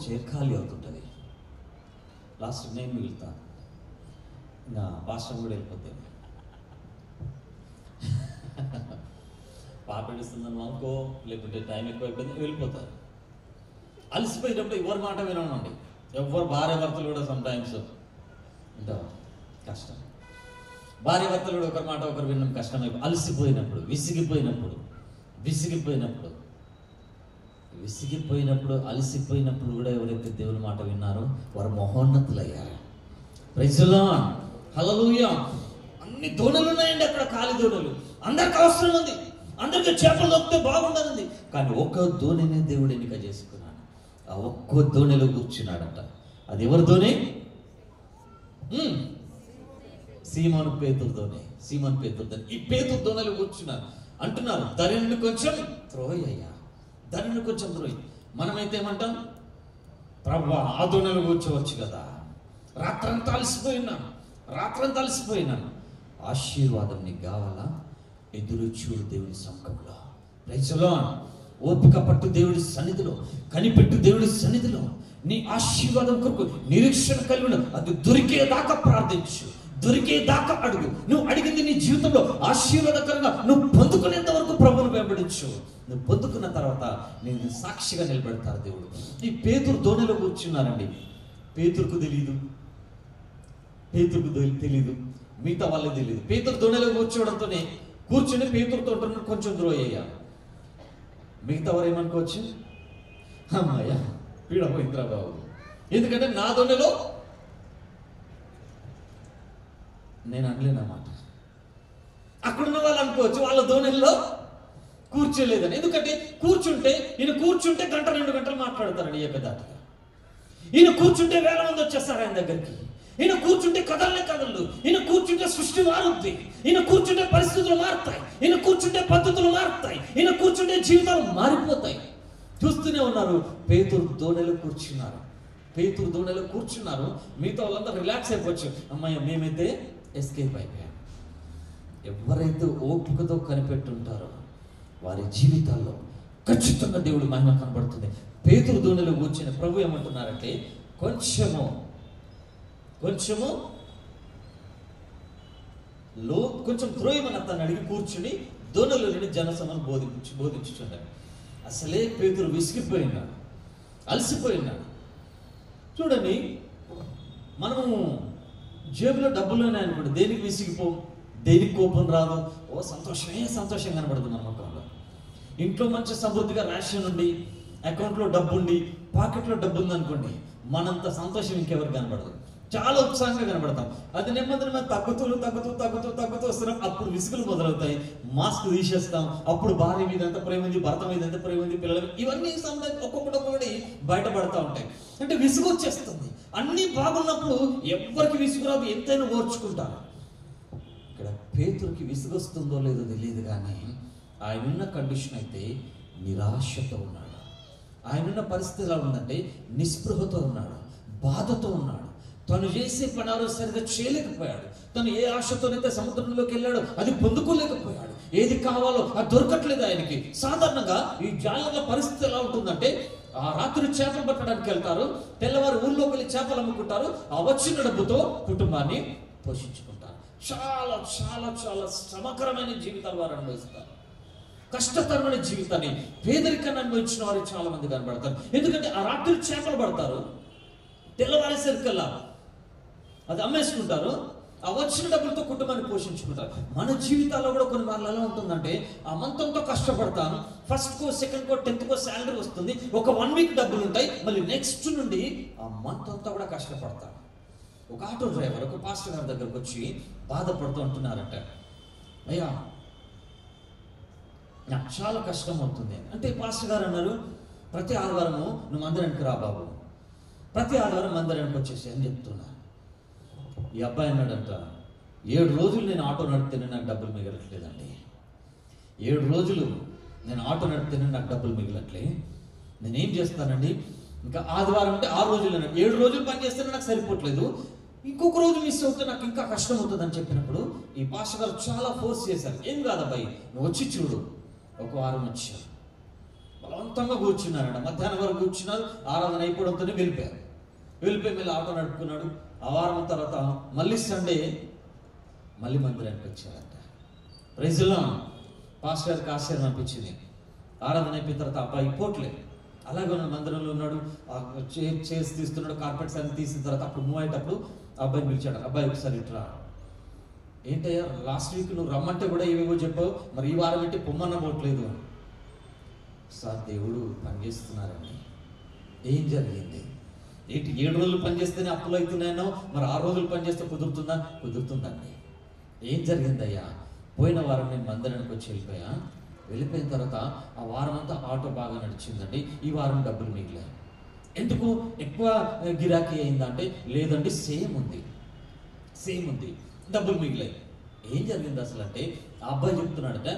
[SPEAKER 3] చైర్ ఖాళీ అవుతుంటుంది. లాస్ట్ నేను మిగులుతాను. ఇంకా పాస్టర్ కూడా వెళ్ళిపోతే పాప ఏడుస్తుందని అనుకో, లేకుంటే టైం ఎక్కువ అయిపోయింది వెళ్ళిపోతారు. అలసిపోయినప్పుడు ఎవరి మాట వినండి. ఎవరు భార్య భర్తలు కూడా సమ్టైమ్స్ ఉంటారు, కష్టం. భార్య భర్తలు కూడా ఒకరి మాట ఒకరు వినడం కష్టమైపోయి అలసిపోయినప్పుడు, విసిగిపోయినప్పుడు అలసిపోయినప్పుడు కూడా ఎవరైతే దేవుని మాట విన్నారో వారు మహోన్నతులయ్యారు. Praise the lord. హల్లెలూయా. అన్ని దోణులు ఉన్నాయండి అక్కడ, ఖాళీ దోణులు. అందరికి అవసరం ఉంది, అందరికీ చేపలు దొరికితే బాగుండనుంది. కానీ ఒక్క దోణిని దేవుడు ఎన్నిక చేసుకున్నాడు. ఆ ఒక్క దోణిలో కూర్చున్నాడంట. అది ఎవరి దోణి? సీమోను పేతురుతోనే ఈ పేతురు దోణిలో కూర్చున్నారు. అంటున్నారు, ధరణిని కొంచెం త్రోయ్ అయ్యా, ధరణిని కొంచెం త్రోయ్. మనమైతే ఏమంటాం, ప్రభువా ఆ దోణిలో కూర్చోవచ్చు కదా, రాత్రంతా అలసిపోయినాను. ఆశీర్వాదం నీకు కావాలా? ఎదురు చూడు దేవుడి సముఖంలో. Praise the lord. ఓపిక పట్టు దేవుడి సన్నిధిలో, కనిపెట్టు దేవుడి సన్నిధిలో. నీ ఆశీర్వాదం కొరకు నిరీక్షణ కలిగి ఉండు. అది దొరికేదాకా ప్రార్థించు, దొరికేదాకా అడుగు. నువ్వు అడిగింది నీ జీవితంలో ఆశీర్వాదకరంగా నువ్వు పొందుకునేంత వరకు ప్రభువును వెంబడించు. నువ్వు పొందుకున్న తర్వాత నేను సాక్షిగా నిలబెడతారు దేవుడు. ఈ పేతురు దోణిలో కూర్చున్నారండి. పేతురుకు తెలియదు, మిగతా వాళ్ళకి తెలియదు. పేతురు దోణిలో కూర్చోవడంతోనే కూర్చుని పేతురుతో కొంచెం ద్రోహి అయ్యారు. మిగతా వారు ఏమనుకోవచ్చు, అమ్మాయ్య పీడ పోయిందిరా బాబు, ఎందుకంటే నా దోణిలో నేను అనలేనమాట. అక్కడున్న వాళ్ళు అనుకోవచ్చు వాళ్ళ దోణిల్లో కూర్చోలేదని. ఎందుకంటే ఈయన కూర్చుంటే గంట 2 గంటలు మాట్లాడతారండి ఏకదాటిగా. ఈయన కూర్చుంటే వేల మంది వచ్చేస్తారు ఆయన దగ్గరికి. ఈయన కూర్చుంటే కదలు, ఈయన కూర్చుంటే సృష్టి మారుద్ది, ఈయన కూర్చుంటే పరిస్థితులు మారుతాయి, ఈయన కూర్చుంటే పద్ధతులు మారుతాయి, ఈయన కూర్చుంటే జీవితాలు మారిపోతాయి. చూస్తూనే ఉన్నారు. పేతురు దోణిలో కూర్చున్నారు. మిగతా వాళ్ళంతా రిలాక్స్ అయిపోవచ్చు. అమ్మాయి మేమైతే ఎస్కేప్ అయిపోయాం. ఎవరైతే ఓపికతో కనిపెట్టుంటారో వారి జీవితాల్లో ఖచ్చితంగా దేవుడు మహిమ కనబడుతుంది. పేతురు దోణిలో కూర్చుని ప్రభు ఏమంటున్నారంటే, కొంచెము త్రోయమని తను అడిగి కూర్చుని దోణిలో నుండి జనసమను బోధించుచున్నాడు. అసలే పేతురు విసిగిపోయినాడు, అలసిపోయినాడు. చూడండి, మనము జేబులో డబ్బులు ఉన్నాయనుకోండి, దేనికి విసిగిపోం, దేనికి కోపం రాదు, సంతోషం కనబడుతుంది మన ముఖంలో. ఇంట్లో మంచి సమృద్ధిగా రేషన్ ఉండి, అకౌంట్లో డబ్బు ఉండి, పాకెట్లో డబ్బు ఉంది అనుకోండి, మనంత సంతోషం ఇంకెవరికి కనబడదు. చాలా ఉత్సాహంగా కనబడతాం. అది నెమ్మదిగా తగ్గుతూ వస్తున్నాం. అప్పుడు విసుగులు మొదలవుతాయి. మాస్క్ తీసేస్తాం. అప్పుడు భార్య మీద ఎంత ప్రేమ ఉంది, భర్త మీద ఎంత ప్రేమ ఉంది, పిల్లల మీద, ఇవన్నీ ఒక్కొక్కటి బయటపడతా ఉంటాయి. అంటే విసుగు వచ్చేస్తుంది. అన్నీ బాగున్నప్పుడు ఎవ్వరికి విసుగు రాదు, ఎంతైనా ఓర్చుకుంటారు. ఇక్కడ పేతురుకి విసుగు వస్తుందో లేదో తెలియదు, కానీ ఆయనున్న కండిషన్ అయితే నిరాశతో ఉన్నాడు. ఆయనున్న పరిస్థితి ఎలా ఉందంటే నిస్పృహతో ఉన్నాడు, బాధతో ఉన్నాడు. తను చేసే పని సరిగ్గా చేయలేకపోయాడు. తను ఏ ఆశతోనైతే సముద్రంలోకి వెళ్ళాడో అది పొందుకోలేకపోయాడు. ఏది కావాలో అది దొరకట్లేదు ఆయనకి. సాధారణంగా ఈ జాలర్ల పరిస్థితి ఎలా ఉంటుందంటే, ఆ రాత్రి చేపలు పట్టడానికి వెళ్తారు, తెల్లవారు ఊళ్ళోకి వెళ్ళి చేపలు అమ్ముకుంటారు, ఆ వచ్చిన డబ్బుతో కుటుంబాన్ని పోషించుకుంటారు. చాలా చాలా చాలా శ్రమకరమైన జీవితాలు వారు అనుభవిస్తారు. కష్టతరమైన జీవితాన్ని, పేదరికాన్ని అనుభవించిన వారు చాలా మంది కనబడతారు. ఎందుకంటే ఆ రాత్రి చేపలు పడతారు, తెల్లవారేసరికల్లా అది అమ్మేసుకుంటారు, ఆ వచ్చిన డబ్బులతో కుటుంబాన్ని పోషించుకుంటారు. మన జీవితాల్లో కూడా కొన్ని మార్లు ఎలా ఉంటుందంటే, ఆ మంత్ అంతా కష్టపడతాను, ఫస్ట్ కో, సెకండ్ కో, 10th కో శాలరీ వస్తుంది, ఒక 1 వీక్ డబ్బులు ఉంటాయి, మళ్ళీ నెక్స్ట్ నుండి ఆ మంత్ అంతా కూడా కష్టపడతాను. ఒక ఆటో డ్రైవర్ ఒక పాస్టర్ గారి దగ్గరకు వచ్చి బాధపడుతూ అంటున్నారంట, అయ్యా నాకు చాలా కష్టం అవుతుంది అంటే, పాస్టర్ గారు అన్నారు, ప్రతి ఆదివారము నువ్వు మందిరానికి రా బాబు, ప్రతి ఆదివారం మందిరానికి వచ్చేసి అని చెప్తున్నా. ఈ అబ్బాయి అన్నాడంట, 7 రోజులు నేను ఆటో నడిపితేనే నాకు డబ్బులు మిగలట్లేదండి, 7 రోజులు నేను ఆటో నడిపితేనే నాకు డబ్బులు మిగలట్లే, నేనేం చేస్తానండి, ఇంకా ఆదివారం అంటే 6 రోజులు, 7 రోజులు పని చేస్తేనే నాకు సరిపోవట్లేదు, ఇంకొక రోజు మిస్ అవుతే నాకు ఇంకా కష్టం అవుతుంది అని చెప్పినప్పుడు ఈ పాస్టర్ గారు చాలా ఫోర్స్ చేశారు. ఏం కాదబ్బాయి, నువ్వు వచ్చి చూడు. ఒక వారం వచ్చారు, బలవంతంగా కూర్చున్నారంట. మధ్యాహ్నం వరకు కూర్చున్నారు, ఆరాధన అయిపోవడంతోనే వెళ్ళిపోయి మళ్ళీ ఆటో నడుపుకున్నాడు. ఆ వారం తర్వాత మళ్ళీ సండే మళ్ళీ మందిరానికి వచ్చారంట. Praise the lord. పాస్టర్ గారికి ఆశ్చర్యం అనిపించింది. ఆరాధన అయిపోయిన తర్వాత అబ్బాయి పోట్లేదు, అలాగే ఉన్న మందిరంలో ఉన్నాడు, చైర్స్ తీస్తున్నాడు, కార్పెట్స్ అన్ని తీసిన తర్వాత అప్పుడు మూవ్ అయ్యేటప్పుడు అబ్బాయిని పిలిచాడు. అబ్బాయి ఒకసారి ఇట్లా, ఏంటయ్యా లాస్ట్ వీక్ నువ్వు రమ్మంటే కూడా ఏవేవో చెప్పావు, మరి ఈ వారం ఏంటి పొమ్మన్న పోవట్లేదు. సార్ దేవుడు పనిచేస్తున్నారండి. ఏం జరిగింది ఏంటి, 7 రోజులు పనిచేస్తేనే అప్పులు అవుతున్నాయో, మరి 6 రోజులు పనిచేస్తే కుదురుతుందండి. ఏం జరిగిందయ్యా, పోయిన వారం నేను మందిరానికి వచ్చి వెళ్ళిపోయిన తర్వాత ఆ వారం అంతా ఆటో బాగా నడిచిందండి, ఈ వారం డబ్బులు మిగిలాయి. ఎందుకు ఎక్కువ గిరాకీ అయిందంటే, లేదండి సేమ్ ఉంది. డబ్బులు మిగిలాయి. ఏం జరిగింది అసలు అంటే, ఆ అబ్బాయి చెప్తున్నాడట,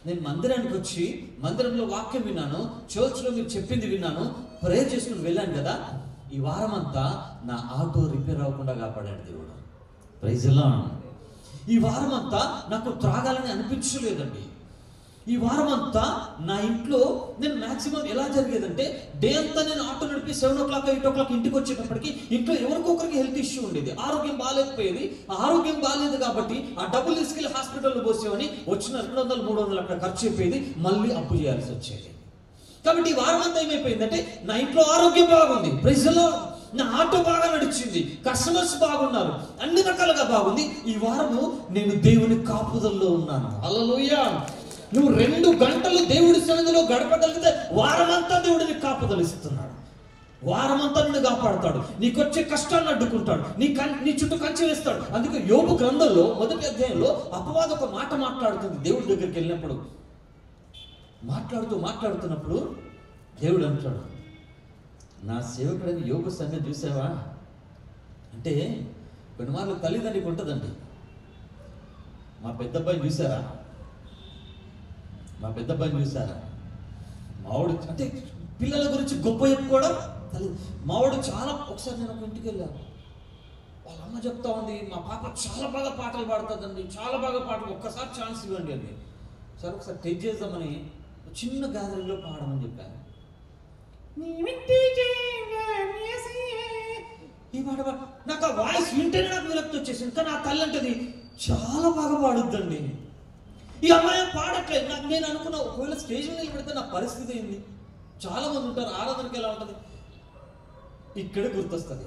[SPEAKER 3] నేను మందిరానికి వచ్చి మందిరంలో వాక్యం విన్నాను, చర్చ్లో మీరు చెప్పింది విన్నాను, ప్రేయర్ చేసుకుని వెళ్ళాను కదా, ఈ వారం అంతా నా ఆటో రిపేర్ అవ్వకుండా కాపాడాడు దేవుడు. Praise Lord. ఈ వారం అంతా నాకు త్రాగాలని అనిపించలేదండి. ఈ వారం అంతా నా ఇంట్లో నేను మ్యాక్సిమం ఎలా జరిగేదంటే, డే అంతా నేను ఆటో నడిపి 7 o'clock 8 o'clock ఇంటికి వచ్చేటప్పటికి ఇంట్లో ఎవరికొకరికి హెల్త్ ఇష్యూ ఉండేది, ఆరోగ్యం బాగాలేకపోయేది. ఆ ఆరోగ్యం బాగాలేదు కాబట్టి ఆ డబ్బులు తీసుకెళ్లి హాస్పిటల్లో పోసేవని వచ్చిన 200 300 అక్కడ ఖర్చు అయిపోయేది, మళ్ళీ అప్పు చేయాల్సి వచ్చేది. కాబట్టి ఈ వారం అంతా ఏమైపోయిందంటే, నా ఇంట్లో ఆరోగ్యం బాగుంది, ప్రైజ్ లార్డ్, నా ఆటో బాగా నడిచింది, కస్టమర్స్ బాగున్నారు, అన్ని రకాలుగా బాగుంది. ఈ వారము నేను దేవుని కాపుదల్లో ఉన్నాను. హల్లెలూయా. నువ్వు 2 గంటలు దేవుడి సన్నిధిలో గడపగలిగితే వారమంతా దేవుడిని కాపుదలిస్తున్నాడు. వారమంతా నిన్ను కాపాడుతాడు, నీకొచ్చే కష్టాన్ని అడ్డుకుంటాడు, నీ చుట్టూ కంచె వేస్తాడు. అందుకే యోబు గ్రంథంలో 1వ అధ్యాయంలో అపవాది ఒక మాట మాట్లాడుతుంది. దేవుడి దగ్గరికి వెళ్ళినప్పుడు మాట్లాడుతున్నప్పుడు దేవుడు అంటాడు, నా సేవకుడని యోబు సంగతి చూసావా అంటే, కొన్ని మార్లు తల్లిదండ్రికి ఉంటుందండి. మా పెద్దబ్బాయిని చూసారా, మావాడు అంటే పిల్లల గురించి గొప్ప చెప్పుకోవడం తల్లి. మావాడు చాలా, ఒకసారి నేను ఒక ఇంటికి వెళ్ళాను, వాళ్ళ అమ్మ చెప్తా ఉంది, మా పాప చాలా బాగా పాటలు పాడుతుందండి, చాలా బాగా పాటలు, ఒక్కసారి ఛాన్స్ ఇవ్వండి అండి. సరే ఒకసారి టెస్ట్ చేద్దామని చిన్న గ్యాదరింగ్లో పాడమని చెప్పాను. ఈ పాట నాకు ఆ వాయిస్ వింటేనే నాకు విరక్తి వచ్చేసింది. కానీ ఆ తల్లి అంటది చాలా బాగా పాడుద్దండి. ఈ అమ్మాయి పాడట్లేదు. నాకు నేను అనుకున్నా, ఒకవేళ స్టేజ్ మీద పెడితే నా పరిస్థితి ఏంది. చాలా మంది ఉంటారు, ఆరాధనకి ఎలా ఉంటుంది, ఇక్కడే గుర్తొస్తుంది,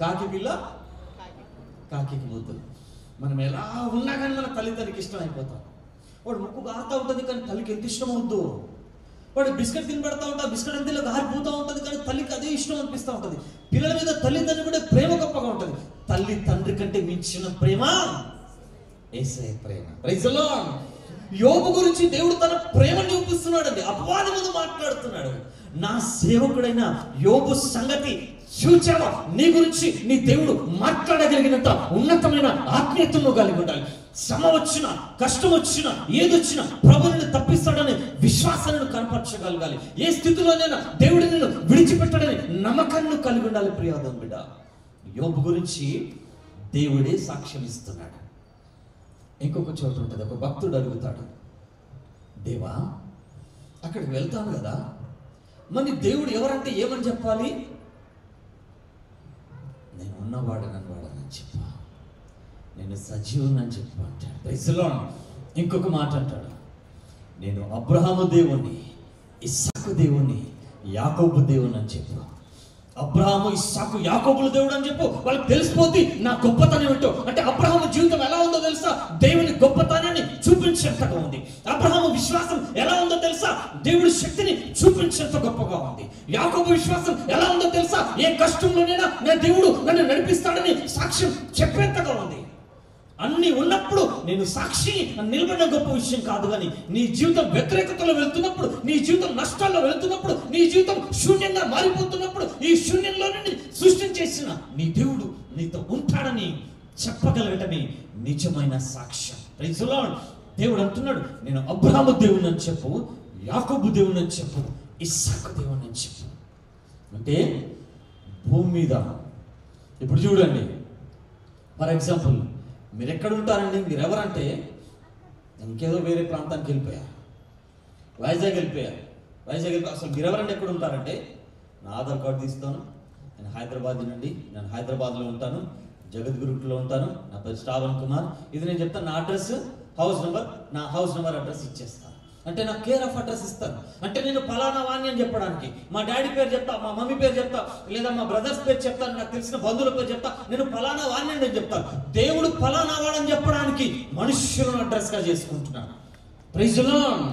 [SPEAKER 3] కాకి పిల్ల కాకి ముద్దు. మనం ఎలా ఉన్నా కానీ మన తల్లిదండ్రికి ఇష్టం అయిపోతాం. వాడు ముక్కు గారుతూ ఉంటుంది కానీ తల్లికి ఎంత ఇష్టం అవుద్దు. వాడు బిస్కెట్ తిని పెడతా ఉంటా, బిస్కెట్ అంతలో గారిపోతూ ఉంటుంది కానీ తల్లికి అదే ఇష్టం అనిపిస్తూ ఉంటుంది. పిల్లల మీద తల్లిదండ్రి కూడా ప్రేమ గొప్పగా ఉంటుంది. తల్లి తండ్రి కంటే మించిన ప్రేమ యేసయ్య ప్రేమ. Praise the lord. యోబు గురించి దేవుడు తన ప్రేమను చూపిస్తున్నాడండి. అపవాది ముందు మాట్లాడుతున్నాడు, నా సేవకుడైన యోబు సంగతి చూచావా, నీ గురించి నీ దేవుడు మాట్లాడగలిగినంత ఉన్నతమైన ఆత్మీయతను కలిగి ఉండాలి. శ్రమ వచ్చినా, కష్టం వచ్చినా, ఏదొచ్చినా ప్రభువుని తప్పిస్తాడని విశ్వాసాన్ని కనపరచగలగాలి. ఏ స్థితిలోనైనా దేవుడిని నిన్ను విడిచిపెట్టాడని నమ్మకాన్ని కలిగి ఉండాలి. ప్రియాదం బిడ్డ, యోబు గురించి దేవుడే సాక్ష్యం ఇస్తున్నాడు. ఇంకొక చోట ఉంటుంది, ఒక భక్తుడు అడుగుతాడు, దేవా అక్కడికి వెళ్తాను కదా, మరి దేవుడు ఎవరంటే ఏమని చెప్పాలి? నేను ఉన్నవాడని చెప్పా, నేను సజీవునని చెప్పు అంటాడు. Praise the Lord. ఇంకొక మాట అంటాడు, నేను అబ్రహాము దేవుణ్ణి, ఇస్సాకు దేవుణ్ణి, యాకోబు దేవుణ్ణి అని చెప్పు. అబ్రహాము, ఇస్సాకు, యాకోబుల దేవుడు అని చెప్పు. వాళ్ళకి తెలిసిపోద్ది నా గొప్పతనం ఏంటో. అంటే అబ్రహాము జీవితం ఎలా ఉందో తెలుసా? దేవుని గొప్పతనాన్ని చూపించేంతగా ఉంది. అబ్రహాము విశ్వాసం ఎలా ఉందో తెలుసా? దేవుడి శక్తిని చూపించేంత గొప్పగా ఉంది. యాకోబు విశ్వాసం ఎలా ఉందో తెలుసా? ఏ కష్టంలోనైనా నా దేవుడు నన్ను నడిపిస్తాడని సాక్ష్యం చెప్పేంతగా ఉంది. అన్ని ఉన్నప్పుడు నేను సాక్షి నిలబడిన గొప్ప విషయం కాదు. కానీ నీ జీవితం వ్యతిరేకతలో వెళ్తున్నప్పుడు, నీ జీవితం నష్టాల్లో వెళ్తున్నప్పుడు, నీ జీవితం శూన్యంగా మారిపోతున్నప్పుడు, ఈ శూన్యంలో నుండి సృష్టించేసిన నీ దేవుడు నీతో ఉంటాడని చెప్పగలగటమే నిజమైన సాక్ష్యం. Praise the Lord. దేవుడు అంటున్నాడు, నేను అబ్రహాము దేవుని అని చెప్పు, యాకోబు దేవుని అని చెప్పు, ఇస్సాకు దేవుని అని చెప్పు. అంటే భూమి మీద ఇప్పుడు చూడండి, ఫర్ ఎగ్జాంపుల్, మీరు ఎక్కడ ఉంటారండి? మీరు ఎవరంటే, ఇంకేదో వేరే ప్రాంతానికి వెళ్ళిపోయారు, వైజాగ్ వెళ్ళిపోయారు. అసలు మీరు ఎవరంటే ఎక్కడ ఉంటారంటే, నా ఆధార్ కార్డు తీస్తాను, నేను హైదరాబాద్ నుండి, నేను హైదరాబాద్లో ఉంటాను, జగద్గురులో ఉంటాను, నా పేరు శ్రావణ్ కుమార్, ఇది నేను చెప్తాను, నా అడ్రస్, హౌస్ నెంబర్, నా హౌస్ నెంబర్ అడ్రస్ ఇచ్చేస్తాను. అంటే నాకు కేర్ ఆఫ్ అడ్రస్ ఇస్తాను. అంటే నేను ఫలానా వాణ్ణి అని చెప్పడానికి మా డాడీ పేరు చెప్తా, మా మమ్మీ పేరు చెప్తా, లేదా మా బ్రదర్స్ పేరు చెప్తాను, నాకు తెలిసిన బంధువుల పేరు చెప్తా, నేను ఫలానా వాణ్ణి అని చెప్తాను. దేవుడు ఫలానా వాడని చెప్పడానికి మనుష్యులను అడ్రస్గా చేసుకుంటున్నాను. Praise the Lord.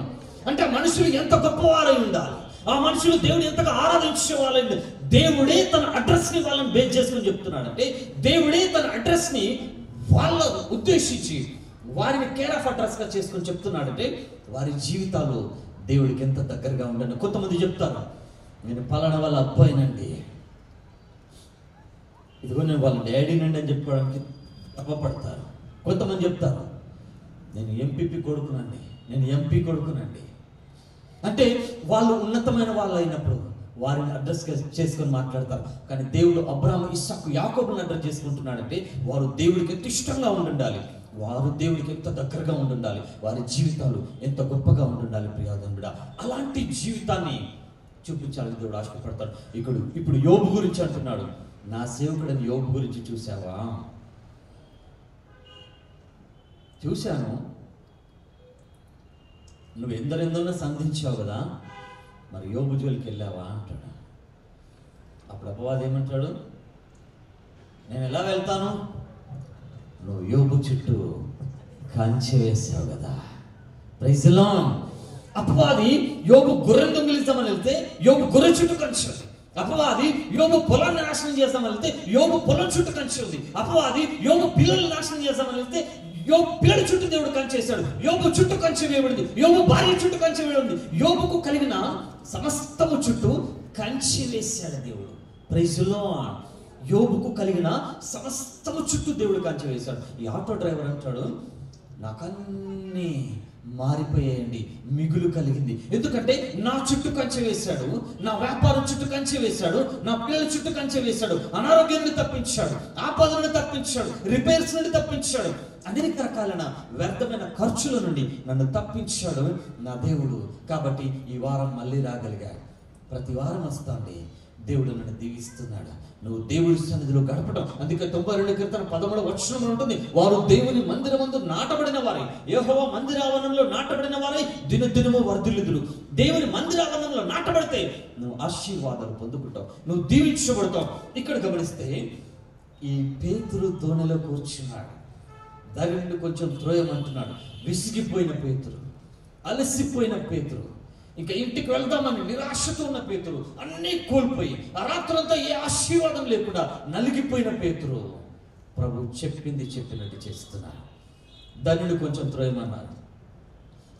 [SPEAKER 3] అంటే మనుషులు ఎంత గొప్పవారై ఉండాలి, ఆ మనుషులు దేవుడు ఎంతగా ఆరాధించే వాళ్ళని దేవుడే తన అడ్రస్ని వాళ్ళని బేస్ చేసుకుని చెప్తున్నాడు. అంటే దేవుడే తన అడ్రస్ని వాళ్ళ ఉద్దేశించి వారిని కేర్ ఆఫ్ అడ్రస్గా చేసుకొని చెప్తున్నాడంటే వారి జీవితాలు దేవుడికి ఎంత దగ్గరగా ఉండండి. కొంతమంది చెప్తారు, నేను పలానా వాళ్ళ అబ్బాయినండి, ఇదిగో నేను వాళ్ళ డాడీనండి అని చెప్పుకోవడానికి తప్పపడతారు. కొంతమంది చెప్తారు, నేను ఎంపీపీ కొడుకునండి, నేను ఎంపీ కొడుకునండి. అంటే వాళ్ళు ఉన్నతమైన వాళ్ళు అయినప్పుడు వారిని అడ్రస్ చేసుకొని మాట్లాడతారు. కానీ దేవుడు అబ్రాహాము, ఇస్సాకు, యాకోబులను అడ్రస్ చేసుకుంటున్నాడంటే వారు దేవుడికి ఎంత ఇష్టంగా ఉండాలి, వారు దేవుడికి ఎంత దగ్గరగా ఉండాలి, వారి జీవితాలు ఎంత గొప్పగా ఉండాలి. ప్రియాదండుడా, అలాంటి జీవితాన్ని చూపించాలని దేవుడు ఆశపడతాడు. ఇప్పుడు యోబు గురించి అంటున్నాడు, నా సేవకుడని యోబు గురించి చూసావా? చూశాను. నువ్వు ఎందరెందరో సంధించావు కదా, మరి యోబు జోలికి వెళ్ళావా అంటాడు. అప్పుడు అపవాది ఏమంటాడు, నేను ఎలా వెళ్తాను, నువ్వు యోబు చుట్టూ కంచె వేసావు కదా. Praise the Lord. అపవాది యోబు గొర్రె దొంగిలిస్తామని వెళ్తే యోబు గొర్రె చుట్టూ కంచె ఉంది. అపవాది యోబు పొలాన్ని నాశనం చేస్తామని వెళ్తే యోబు పొలం చుట్టూ కంచె ఉంది. అపవాది యోబు పిల్లల్ని నాశనం చేస్తామని వెళ్తే యోబు పిల్లల చుట్టూ దేవుడు కంచేశాడు. యోబు చుట్టూ కంచె వేయబడింది. యోబు భార్య చుట్టూ కంచె వేయబడింది. యోబుకు కలిగిన సమస్తము చుట్టూ కంచె వేశాడు దేవుడు. Praise the lord. యోబుకు కలిగిన సమస్తము చుట్టూ దేవుడు కంచె వేశాడు. ఈ ఆటో డ్రైవర్ అంటాడు, నాకన్నీ మారిపోయాయండి, మిగులు కలిగింది. ఎందుకంటే నా చుట్టూ కంచె వేశాడు, నా వ్యాపారం చుట్టూ కంచె వేశాడు, నా పిల్లల చుట్టూ కంచె వేశాడు, అనారోగ్యం నుండి తప్పించాడు, ఆపద నుండి తప్పించాడు, రిపేర్స్ నుండి తప్పించాడు, అనేక రకాలైన వ్యర్థమైన ఖర్చుల నుండి నన్ను తప్పించాడు నా దేవుడు. కాబట్టి ఈ వారం మళ్ళీ రాగలిగాడు. ప్రతి వారం వస్తాండి, దేవుడు నన్ను దీవిస్తున్నాడు. నువ్వు దేవుడి సన్నిధిలో గడపడం. అందుకే 92 కీర్తన 13వ వచనంలో ఉంటుంది, వారు దేవుని మందిరమందు నాటబడిన వారై, యెహోవా మందిరావరణంలో నాటబడిన వారై దినదినము వర్ధిల్లుదురు. దేవుని మందిరావరణంలో నాటబడితే నువ్వు ఆశీర్వాదాలు పొందుకుంటావు, నువ్వు దీవించబడతావు. ఇక్కడ గమనిస్తే ఈ పేతురు దోణిలో కూర్చున్నాడు. దాని నుండి కొంచెం త్రోయమంటున్నాడు. విసిగిపోయిన పేతురు, అలసిపోయిన పేతురు, ఇంకా ఇంటికి వెళ్దామని నిరాశతో ఉన్న పేతురు, అన్నీ కోల్పోయి ఆ రాత్రంతా ఏ ఆశీర్వాదం లేకుండా నలిగిపోయిన పేతురు ప్రభు చెప్పింది చెప్పినట్టు చేస్తున్నాడు. దానిని కొంచెం త్రోయమన్నారు.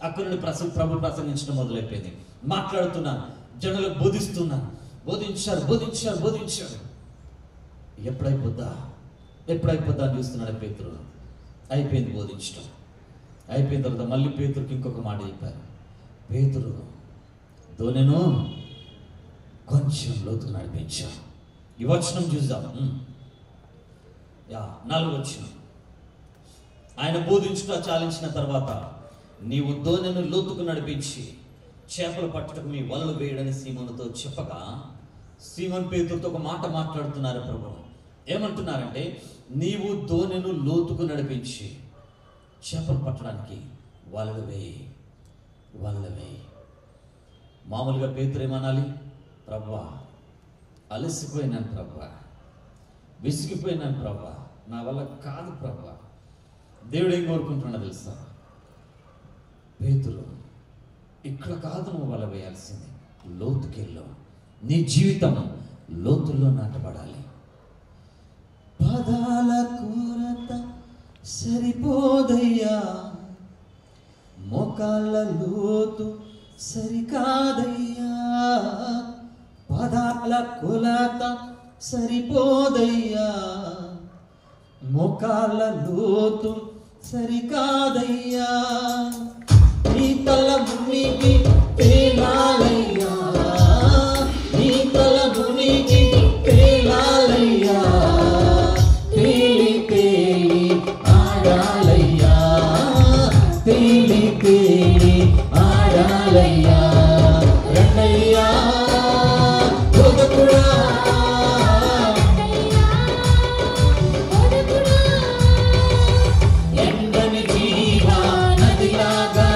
[SPEAKER 3] అక్కడి నుండి ప్రభు ప్రసంగించడం మొదలైపోయింది. మాట్లాడుతున్నాను, జనులకు బోధిస్తున్నాను. బోధించారు. ఎప్పుడైపోద్దా అని చూస్తున్నాడు పేతురు. అయిపోయింది బోధించడం. అయిపోయిన తర్వాత మళ్ళీ పేతురుకి ఇంకొక మాట చెప్పారు. పేతురు దోనెను కొంచెం లోతుకు నడిపించాం. ఈ వచనం చూద్దాం. 4వ వచనం. ఆయన బోధించుట చాలించిన తర్వాత, నీవు దోనెను లోతుకు నడిపించి చేపలు పట్టుటకు మీ వలలు వేయడని సీమోనుతో చెప్పగా, సీమోను పేతురుతో ఒక మాట మాట్లాడుతున్నారు ప్రభు. ఏమంటున్నారంటే, నీవు దోనెను లోతుకు నడిపించి చేపలు పట్టడానికి వలలు వేయి. మామూలుగా పేతురు ఏమనాలి? ప్రభువా, అలసిపోయినాను ప్రభువా, విసిగిపోయినాను ప్రభువా, నా వల్ల కాదు ప్రభువా. దేవుడు ఏం కోరుకుంటున్నా తెలుసా? పేతురు, ఇక్కడ కాదు నువ్వు వల వేయాల్సింది, లోతుకెళ్ళు. నీ జీవితం లోతుల్లో నాటబడాలి. పదాల కొరత సరిపోదయ్యా, మోకాళ్ళ లోతు సరికాదయ్యా, పదాల కొలత సరిపోదయ్యా, మోకాళ్ళ లోతు సరికాదయ్యా, నీ తల మునికి తేలాలయ్యా, నీ తల మునికి తేలాలయ్యా, తేలి తేలి ఆడాలయ్యా, తేలి తేలి ఆడాలయ్యా. రండయ్యా బోధకుడా, ఎండని జీవా నదిలాగా,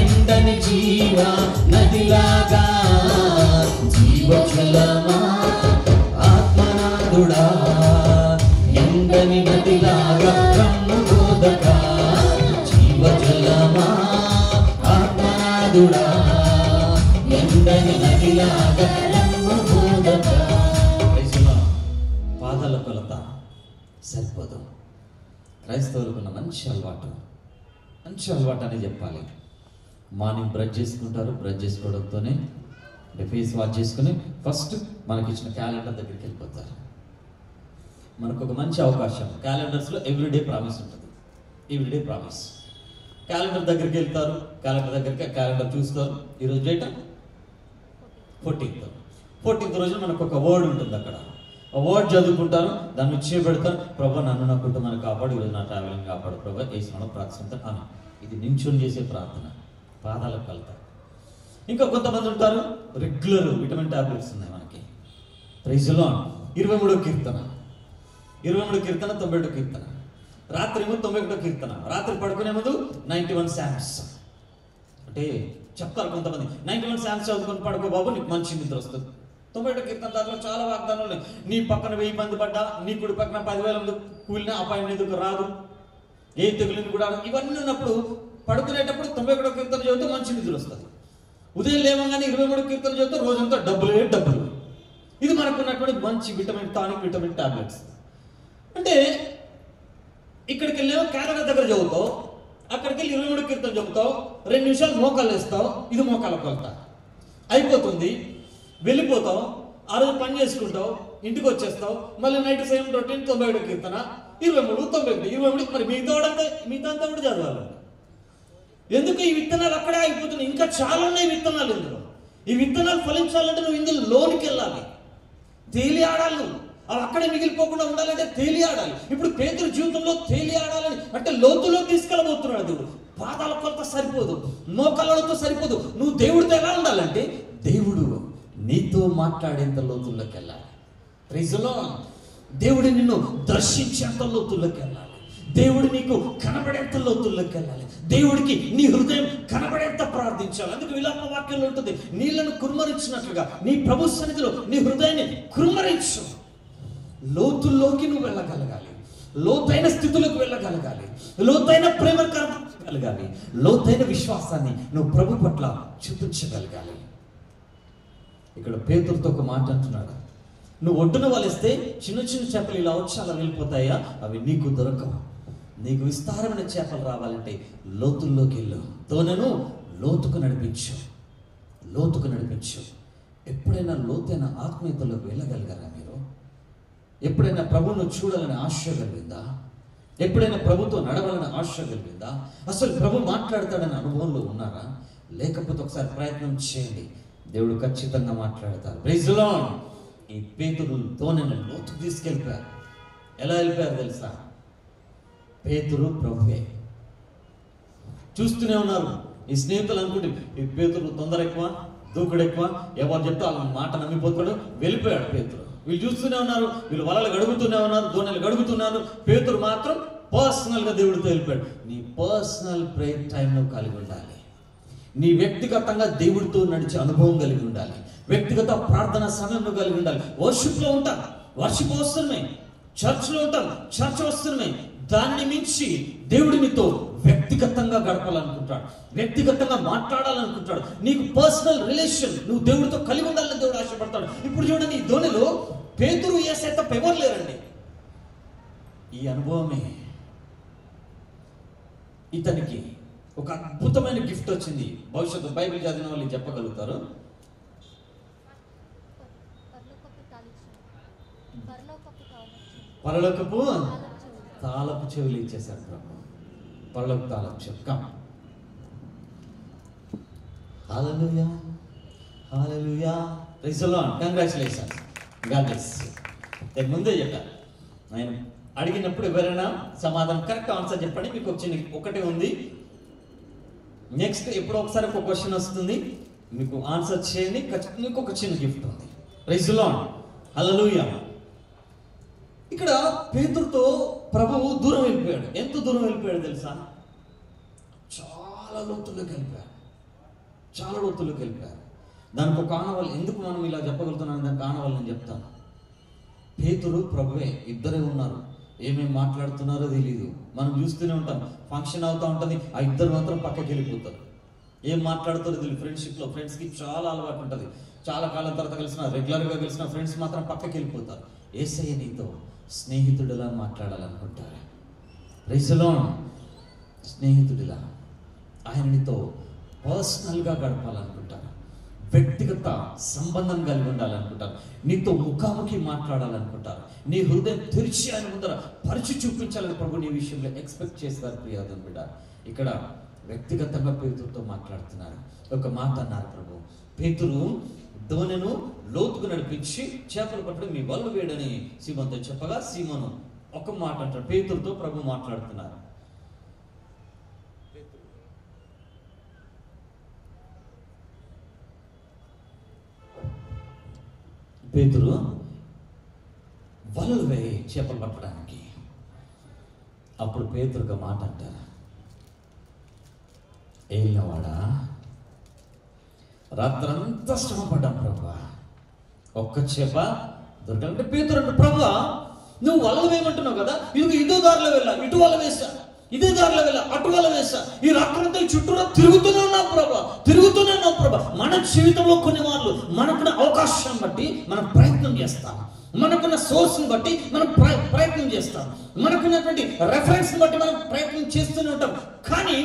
[SPEAKER 3] ఎండని జీవా నదిలాగా, జీవజలమా ఆత్మనాథుడా, ఎండని నదిలాగా రమ్ము బోధకా, జీవజలమా ఆత్మనాథుడా, ఎండని నదిలాగా రమ్ము బోధకా. పాదాల కొలత సరిపోదు. క్రైస్తవులకు ఉన్న మంచి అలవాటు అని చెప్పాలి. మార్నింగ్ బ్రష్ చేసుకుంటారు, బ్రష్ చేసుకోవడంతోనే ఫేస్ వాష్ చేసుకుని ఫస్ట్ మనకిచ్చిన క్యాలెండర్ దగ్గరికి వెళ్ళిపోతారు.
[SPEAKER 1] మనకు ఒక మంచి అవకాశం. క్యాలెండర్స్లో ఎవ్రీడే ప్రామిస్ ఉంటుంది. Everyday promise. క్యాలెండర్ దగ్గరికి వెళ్తారు, క్యాలెండర్ చూస్తారు. ఈరోజు డేట్ 14th రోజు మనకు ఒక వర్డ్ ఉంటుంది. అక్కడ ఆ వర్డ్ చదువుకుంటాను, దాన్ని చేపెడతాను. ప్రభా నన్ను నా కుటుంబాన్ని కాపాడు, ఈరోజు నా ట్రావెలింగ్ కాపాడు ప్రభా, ఏసునామములో ప్రార్థిస్తాను అని. ఇది నించుని చేసే ప్రార్థన, పాదాలకు కలుతారు. ఇంకా కొంతమంది ఉంటారు రెగ్యులర్ విటమిన్ టాబ్లెట్స్ ఉన్నాయి మనకి. Praise the lord. 23వ కీర్తన, 92 కీర్తన, రాత్రి ఏమో 91వ కీర్తన, రాత్రి పడుకునే ముందు 91 శామ్స్. అంటే చెప్తారు కొంతమంది 91 శామ్స్ చదువుకొని పడుకో బాబు, నీకు మంచి నిద్ర వస్తుంది. 91వ కీర్తన దాంట్లో చాలా వాగ్దానాలు ఉన్నాయి. నీ పక్కన 1000 మంది పడ్డా, నీ కుడి పక్కన 10,000 మంది కూలినా అపాయం ఎందుకు రాదు, ఏ తెగులు కూడా. ఇవన్నీ ఉన్నప్పుడు పడుకునేటప్పుడు 91వ కీర్తన చదివితే మంచి నిద్ర వస్తుంది. ఉదయం లేవగానే 23వ కీర్తన చదివితే రోజంతా డబ్బులు. ఇది మనకున్నటువంటి మంచి విటమిన్ టానిక్, విటమిన్ టాబ్లెట్స్. అంటే ఇక్కడికి వెళ్ళేమో క్యాలెండర్ దగ్గర చదువుతావు, అక్కడికి వెళ్ళి 23వ కీర్తన చదువుతావు, 2 నిమిషాలు మోకాలు వేస్తావు, ఇది మోకాల కొలత అయిపోతుంది. వెళ్ళిపోతావు, ఆ రోజు పని చేసుకుంటావు, ఇంటికి వచ్చేస్తావు, మళ్ళీ నైట్ సేమ్ రొటీన్ 91వ కీర్తన, 23, 91, 23. మరి మిగతా అంతా కూడా చదవాలి. ఎందుకు ఈ విత్తనాలు అక్కడే అయిపోతున్నాయి? ఇంకా చాలా ఉన్నాయి విత్తనాలు ఇందులో. ఈ విత్తనాలు ఫలించాలంటే నువ్వు ఇందులో లోనికి వెళ్ళాలి, తేలి ఆడాలి. నువ్వు అవి అక్కడే మిగిలిపోకుండా ఉండాలంటే తేలి ఆడాలి. ఇప్పుడు పేతురు జీవితంలో తేలి ఆడాలని అంటే లోతులో తీసుకెళ్ళబోతున్నాడు దేవుడు. పాదాల కొలత సరిపోదు, మోకాళ్ళతో సరిపోదు. నువ్వు దేవుడితో ఎలా ఉండాలంటే దేవుడు నీతో మాట్లాడేంత లోతుల్లోకి వెళ్ళాలి. Praise the Lord. దేవుడు నిన్ను దర్శించేంత లోతుల్లోకి వెళ్ళాలి. దేవుడు నీకు కనబడేంత లోతుల్లోకి వెళ్ళాలి. దేవుడికి నీ హృదయం కనబడేంత ప్రార్థించాలి. అందుకు విలాప వాక్యంలో ఉంటుంది, నీళ్లను కురుమరించినట్లుగా నీ ప్రభు సన్నిధిలో నీ హృదయాన్ని కురుమరించు. లోతుల్లోకి నువ్వు వెళ్ళగలగాలి, లోతైన స్థితులకు వెళ్ళగలగాలి, లోతైన ప్రేమ కలగాలి, లోతైన విశ్వాసాన్ని నువ్వు ప్రభు పట్ల చూపించగలగాలి. ఇక్కడ పేతురుతో ఒక మాట అంటున్నాడు, నువ్వు ఒడ్డున వలిస్తే చిన్న చిన్న చేపలు ఇలా వచ్చి అలా వెళ్ళిపోతాయా, అవి నీకు దొరకవు. నీకు విస్తారమైన చేపలు రావాలంటే లోతుల్లోకి వెళ్ళు, తోనను లోతుకు నడిపించు. ఎప్పుడైనా లోతైన ఆత్మీయతలోకి వెళ్ళగలిగారా మీరు? ఎప్పుడైనా ప్రభువును చూడాలని ఆశ కలిగిందా? ఎప్పుడైనా ప్రభుతో నడవాలని ఆశ కలిగిందా? అసలు ప్రభు మాట్లాడతాడని అనుభవంలో ఉన్నారా? లేకపోతే ఒకసారి ప్రయత్నం చేయండి, దేవుడు ఖచ్చితంగా మాట్లాడతారు. Praise the lord. ఈ పేతురుతో నేను లోతుకు తీసుకెళ్ళిపోయారు. ఎలా వెళ్ళిపోయారు తెలుసా? పేతురు ప్రభువే. చూస్తూనే ఉన్నారు ఈ స్నేహితులు అనుకుంటే ఈ పేతురు తొందర ఎక్కువ, దూకుడు ఎక్కువ, ఎవరు చెప్తే వాళ్ళ మాట నమ్మిపోతాడు. వెళ్ళిపోయాడు పేతురు. వీళ్ళు చూస్తూనే ఉన్నారు, వీళ్ళు వలలు గడుగుతూనే ఉన్నారు, దోణలు గడుగుతున్నారు. పేతురు మాత్రం పర్సనల్గా దేవుడితో వెళ్ళిపోయాడు. నీ పర్సనల్ ప్రేయర్ టైంలో కలిగి ఉండాలి. నీ వ్యక్తిగతంగా దేవుడితో నడిచే అనుభవం కలిగి ఉండాలి. వ్యక్తిగత ప్రార్థన సమయంలో కలిగి ఉండాలి. వర్షిప్లో ఉంటాం, వర్షిప్ అవసరమే. చర్చ్లో ఉంటాం, చర్చ్ అవసరమే. దాన్ని మించి దేవుడు నీతో వ్యక్తిగతంగా గడపాలనుకుంటాడు, వ్యక్తిగతంగా మాట్లాడాలనుకుంటాడు. నీకు పర్సనల్ రిలేషన్ నువ్వు దేవుడితో కలిగి ఉండాలని దేవుడు ఆశపడతాడు. ఇప్పుడు చూడండి, ఈ ధోనిలో పేతురు యేసు తప్ప ఎవరు లేరండి. ఈ అనుభవమే ఇతనికి ఒక అద్భుతమైన గిఫ్ట్ వచ్చింది. భవిష్యత్తు బైబిల్ చదివిన వాళ్ళు చెప్పగలుగుతారు. పరలోకపు తాళపు చెవులు ఇచ్చేశాడు ప్రభు. పరలోక తాళపు చెవు. Come. Hallelujah, hallelujah, praise the lord, congratulations, God bless. నేను ముందే చెప్పాను, నేను అడిగినప్పుడు ఎవరైనా సమాధానం కరెక్ట్ ఆన్సర్ చెప్పండి. మీకు ఒకటే ఉంది. నెక్స్ట్ ఎప్పుడో ఒకసారి ఒక క్వశ్చన్ వస్తుంది, మీకు ఆన్సర్ చేయండి. మీకు ఒక చిన్న గిఫ్ట్ ఉంది. ప్రైజ్ ది లార్డ్, హల్లెలూయా. ఇక్కడ పేతురుతో ప్రభువు దూరం వెళ్ళిపోయాడు. ఎంత దూరం వెళ్ళిపోయాడు తెలుసా? చాలా లోతుల్లోకి వెళ్ళిపోయాడు. దానికి ఒక ఆనవాళ్ళు. ఎందుకు మనం ఇలా చెప్పగలుగుతున్నాం దానికి ఆనవాళ్ళు నేను చెప్తాను. పేతురు ప్రభువే, ఇద్దరే ఉన్నారు. ఏమేమి మాట్లాడుతున్నారో తెలియదు. మనం చూస్తూనే ఉంటాం, ఫంక్షన్ అవుతూ ఉంటుంది, ఆ ఇద్దరు మాత్రం పక్కకి వెళ్ళిపోతారు. ఏం మాట్లాడుతారో తెలియదు. ఫ్రెండ్షిప్లో ఫ్రెండ్స్కి చాలా అలవాటు ఉంటుంది. చాలా కాలం తర్వాత కలిసిన, రెగ్యులర్గా కలిసిన ఫ్రెండ్స్ మాత్రం పక్కకి వెళ్ళిపోతారు. యేసయ్య నీతో స్నేహితుడిలా మాట్లాడాలనుకుంటారు. Praise the lord. స్నేహితుడిలా ఆయన నీతో పర్సనల్గా గడపాలనుకుంటారు,
[SPEAKER 3] వ్యక్తిగత సంబంధం కలిగి ఉండాలనుకుంటారు, నీతో ముఖాముఖి మాట్లాడాలనుకుంటారు, నీ హృదయం తెరిచి ఆయన ముందర పరిచి చూపించాలని ప్రభు నీ విషయంలో ఎక్స్పెక్ట్ చేస్తారు. ప్రియాదం బిడ్డ, ఇక్కడ వ్యక్తిగతంగా పేతురుతో మాట్లాడుతున్నారు. ఒక మాట అన్నారు ప్రభు, పేతురు దోణెను లోతుకు నడిపించి చేపలు పట్టడం మీ వల్ల వేడని సీమోనుతో చెప్పగా, సీమోను ఒక మాట అంటాడు. పేతురుతో ప్రభు మాట్లాడుతున్నారు. పేతురు వలలు వేయి చేపలు పట్టడానికి. అప్పుడు పేతురు ఒక మాట అంటారు, ఏలినవాడా, రాత్రంతా శ్రమపడ్డాం ప్రభా, ఒక్క చేప దొరకాలంటే పేతురు అంటే, ప్రభా నువ్వు వలలు వేయమంటున్నావు కదా, ఇదో దారిలో వెళ్ళా, ఇటు వల వేసా, ఇదే దారిలో వెళ్ళా, అటు వల వేసా, ఈ రాత్రంతా చుట్టూరా తిరుగుతూనే ఉన్నాం ప్రభా. మన జీవితంలో కొన్ని వాళ్ళు మనకున్న అవకాశం బట్టి మనం ప్రయత్నం చేస్తాం, మనకున్న సోర్స్ని బట్టి మనం ప్రయత్నం చేస్తాం, మనకున్నటువంటి రెఫరెన్స్ని బట్టి మనం ప్రయత్నం చేస్తూనే ఉంటాం. కానీ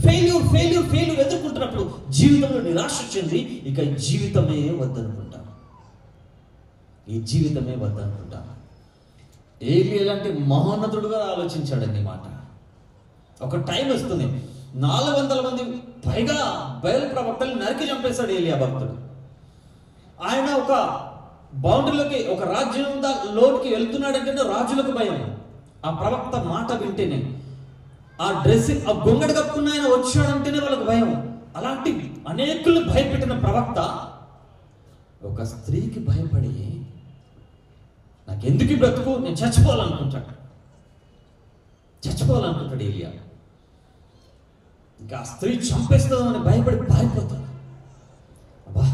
[SPEAKER 3] ఫెయిల్యూర్ ఎదుర్కొంటున్నప్పుడు జీవితంలో నిరాశ చెంది ఇక ఈ జీవితమే వద్దనుకుంటాం. ఏలి ఎలాంటి మహోన్నతుడుగా ఆలోచించాడండి మాట. ఒక టైం వస్తుంది, 400 మంది పైగా బయలు ప్రవక్తలు నరికి చంపేశాడు ఏలియా భక్తుడు. ఆయన ఒక బౌండరీలోకి, ఒక రాజ్యంలోకి వెళ్తున్నాడంటేనే రాజులకు భయం. ఆ ప్రవక్త మాట వింటేనే, ఆ డ్రెస్సింగ్, ఆ గొంగడి కప్పుకున్న ఆయన వచ్చాడంటేనే వాళ్ళకు భయం. అలాంటి అనేకులు భయపెట్టిన ప్రవక్త ఒక స్త్రీకి భయపడి, నాకెందుకు బ్రతుకు, నేను చచ్చిపోవాలనుకుంటాడు ఏలియా. ఇంకా ఆ స్త్రీ చంపేస్తుందని భయపడి పారిపోతాడు. అబ్బా,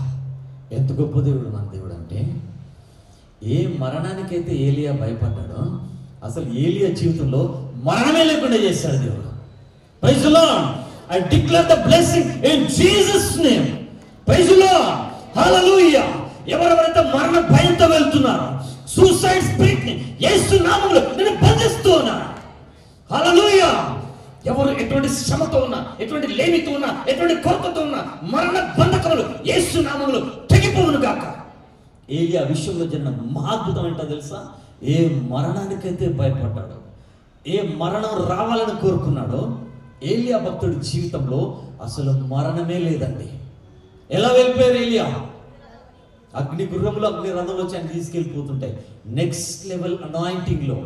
[SPEAKER 3] ఎంత గొప్ప దేవుడు మన దేవుడు అంటే, ఏ మరణానికైతే ఏలియా భయపడ్డాడో అసలు ఏలియా జీవితంలో మరణమే లేకుండా చేశాడు దేవుడు. Praise the lord. I declare the blessing in Jesus name. Praise the lord. Hallelujah. ఎవరెవరైతే మరణ భయంతో వెళ్తున్నారో, సూసైడ్ స్పిరిట్ ని యేసు నామములో నేను బంధిస్తూ ఉన్నాను. హల్లెలూయా. ఎవరు ఎటువంటి శ్రమతో ఉన్నా, ఎటువంటి లేమితో ఉన్నా, ఎటువంటి కొరతతో ఉన్నా, మరణ బంధకములు యేసు నామములో తెగిపోవును గాక. ఏలియా విషయంలో జరిగిన మహాద్భుతం ఏంటో తెలుసా? ఏ మరణానికైతే భయపడ్డాడో, ఏ మరణం రావాలని కోరుకున్నాడో, ఏలియా భక్తుడి జీవితంలో అసలు మరణమే లేదండి. ఎలా వెళ్ళిపోయారు ఏలియా? అగ్ని గుర్రంలో, అగ్ని రథంలో వచ్చి ఆయన తీసుకెళ్ళిపోతుంటాయి. నెక్స్ట్ లెవెల్ అనాయింటింగ్ లో,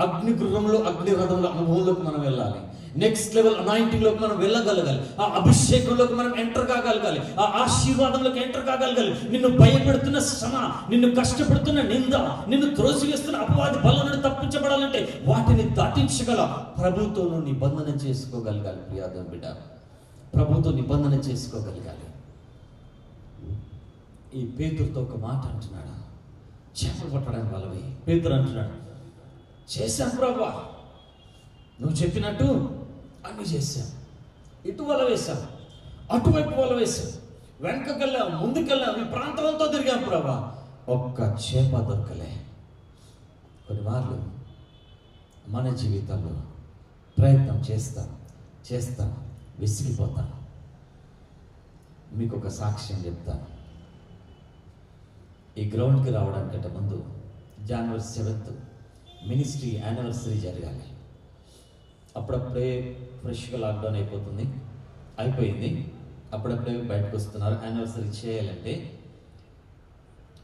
[SPEAKER 3] అగ్ని గుర్రంలో, అగ్ని రథంలో అనుభవంలోకి మనం వెళ్ళాలి. నెక్స్ట్ లెవెల్ అనాయింటింగ్ లోకి మనం వెళ్ళగలగాలి. ఆ అభిషేకంలోకి మనం ఎంటర్ కాగలగాలి. ఆ ఆశీర్వాదంలోకి ఎంటర్ కాగలగాలి. నిన్ను భయపెడుతున్న శ్రమ, నిన్ను కష్టపెడుతున్న నింద, నిన్ను త్రోసివేస్తున్న అపవాది బలం నుండి తప్పించబడాలంటే వాటిని దాటించగల ప్రభుతో నిబంధన చేసుకోగలగాలి. ప్రియాదం బిడ్డ, ప్రభుతో నిబంధన చేసుకోగలగాలి. ఈ పేతురుతో ఒక మాట అంటున్నాడు, చేపలు పట్టడానికి వాళ్ళవి. పేతురు అంటున్నాడు, చేశాను ప్రభా, నువ్వు చెప్పినట్టు అన్ని చేశాను. ఇటు వల వేశాను, అటువైపు వల వేశాను, వెనకకెళ్ళాం, ముందుకెళ్ళాం, ఈ ప్రాంతంతో తిరిగాం ప్రభా, ఒక్క చేప దొరకలే. కొన్నిమార్లు మన జీవితంలో ప్రయత్నం చేస్తాం, విసిగిపోతాం. మీకు ఒక సాక్ష్యం చెప్తాను. ఈ గ్రౌండ్కి రావడానికంటే ముందు జనవరి 7th మినిస్ట్రీ యానివర్సరీ జరగాలి. అప్పుడప్పుడే ఫ్రెష్గా లాక్డౌన్ అయిపోయింది. అప్పుడప్పుడే బయటకు వస్తున్నారు. యానివర్సరీ చేయాలంటే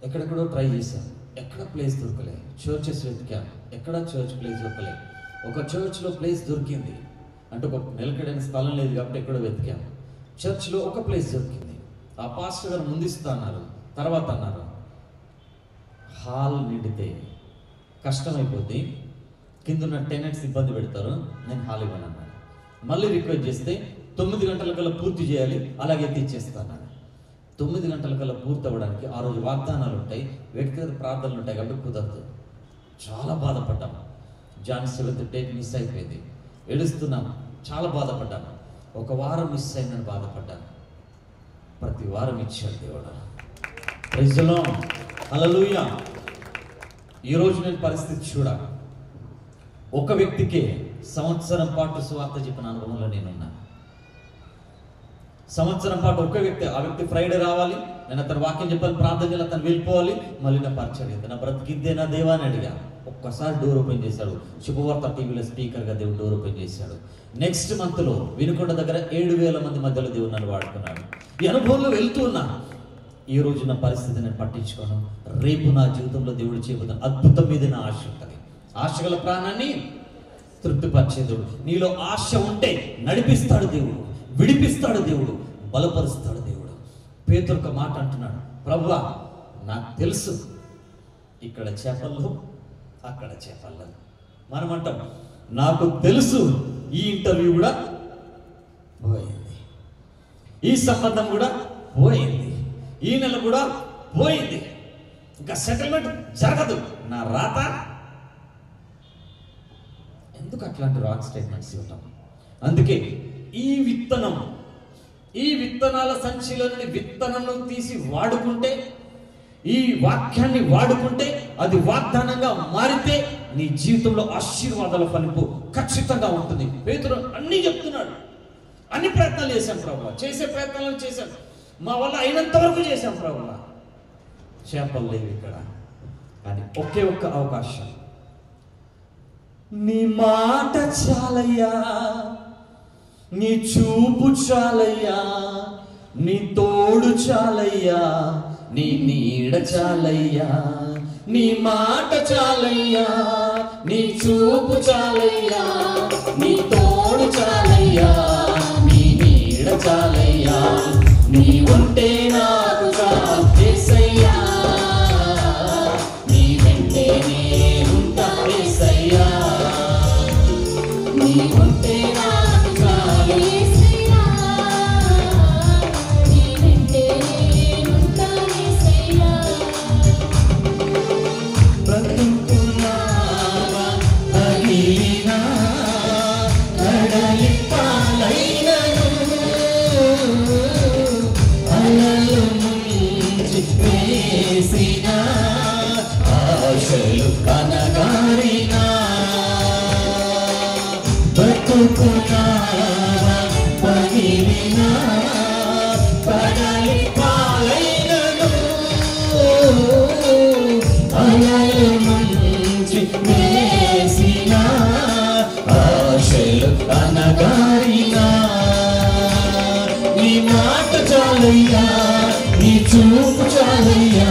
[SPEAKER 3] ఎక్కడెక్కడో ట్రై చేశాను, ఎక్కడ ప్లేస్ దొరకలే. చర్చెస్ వెతికాను, ఎక్కడ చర్చ్ ప్లేస్ దొరకలే. ఒక చర్చ్లో ప్లేస్ దొరికింది, అంటే ఒక నిలకడైన స్థలం లేదు కాబట్టి ఎక్కడో వెతికాను. చర్చ్లో ఒక ప్లేస్ దొరికింది. ఆ పాస్టర్ గారు ముందిస్తా అన్నారు. తర్వాత అన్నారు, హాల్ నిండితే కష్టమైపోద్ది, కిందున్న టెనెంట్స్ ఇబ్బంది పెడతారు, నేను హాల్ ఇవ్వను అన్నాడు. మళ్ళీ రిక్వెస్ట్ చేస్తే 9 గంటలకల్లా పూర్తి చేయాలి, అలాగే తీర్చేస్తాను. 9 గంటలకల్లా పూర్తి అవ్వడానికి ఆ రోజు వాగ్దానాలు ఉంటాయి, వ్యక్తిగత ప్రార్థనలు ఉంటాయి కాబట్టి కుదరదు. చాలా బాధపడ్డాము. జాన్ 7th డేట్ మిస్ అయిపోయింది, ఏడుస్తున్నాము, చాలా బాధపడ్డాను. ఒక వారం మిస్ అయిందని బాధపడ్డాను. ప్రతి వారం ఇచ్చాడు దేవుడు. Praise the lord. హల్లెలూయా. ఈరోజు నేను పరిస్థితి చూడాలి. ఒక వ్యక్తికే సంవత్సరం పాటు సువార్త చెప్పిన అనుభవంలో నేనున్నా. సంవత్సరం పాటు ఒకే వ్యక్తి, ఆ వ్యక్తి ఫ్రైడే రావాలి, నేను అతను వాక్యం చెప్పాలి, ప్రార్థన చేయాలి, అతను వెళ్ళిపోవాలి, మళ్ళీ నా పరిచర్య, నా బ్రతికిద్దే నా దేవా అని అడిగా. ఒక్కసారి డోర్ ఓపెన్ చేశాడు. శుభవార్త టీవీలో స్పీకర్గా దేవుడు డోర్ ఓపెన్ చేశాడు. నెక్స్ట్ మంత్లో వినుకొండ దగ్గర 7,000 మంది మధ్యలో దేవుడు నన్ను వాడుకున్నాడు. ఈ అనుభవంలో వెళ్తూ ఉన్నాను. ఈ రోజు నా పరిస్థితి నేను పట్టించుకోను. రేపు నా జీవితంలో దేవుడు చేయబోతున్న అద్భుతం మీద నా ఆశ ఉంటుంది. ఆశగల ప్రాణాన్ని తృప్తిపరిచే దేవుడు. నీలో ఆశ ఉంటే నడిపిస్తాడు దేవుడు, విడిపిస్తాడు దేవుడు, బలపరుస్తాడు దేవుడు. పేతురు ఒక మాట అంటున్నాడు, ప్రభువా నాకు తెలుసు ఇక్కడ చేపల్లో అక్కడ చేపల్లో. మనం అంటాం నాకు తెలుసు ఈ ఇంటర్వ్యూ కూడా పోయింది, ఈ సంబంధం కూడా పోయింది, ఈ నెల కూడా పోయింది, ఇంకా సెటిల్మెంట్ జరగదు, నా రాత. ఎందుకు అట్లాంటి రాంగ్ స్టేట్మెంట్స్ ఇవ్వటం? అందుకే ఈ విత్తనాల సంచిలో నుండి విత్తనాలను తీసి వాడుకుంటే, ఈ వాక్యాన్ని వాడుకుంటే, అది వాగ్దానంగా మారితే నీ జీవితంలో ఆశీర్వాదాల ఫలింపు ఖచ్చితంగా ఉంటుంది. పేతురు అన్నీ చెప్తున్నాడు. అన్ని ప్రయత్నాలు చేశాం ప్రభువా, చేసే ప్రయత్నాలు చేశాం, మా వల్ల అయినంత వరకు చేశాం ప్రభువా. చేపలు లేవు ఇక్కడ. కానీ ఒకే ఒక్క అవకాశం, నీ మాట చాలయ్యా, నీ చూపు చాలయ్యా, నీ తోడు చాలయ్యా, నీ నీడ చాలయ్యా, నీ మాట చాలయ్యా, నీ చూపు చాలయ్యా, నీ తోడు చాలయ్యా, నీ నీడ చాలయ్యా, నీ ఉంటే నాకు చాలు యేసయ్యా, నీ వెంటే నేనుంటా యేసయ్యా, నీ ఉంటే నాకు చాలు యేసయ్యా, నీ వెంటే నేనుంటా యేసయ్యా. బ్రతుకున్నావా అగిలినా కడలి పాలైనను, అలలు ముంచి వేసిన ఆశలు కనగారినా, బ్రతుకున్నావా పగిలినా కడలి పాలైనను, అలలు ముంచి వేసిన ఆశలు కనగారినా, నీ మాట చాలయ్యా, నీ చూపు చాలయ్యా,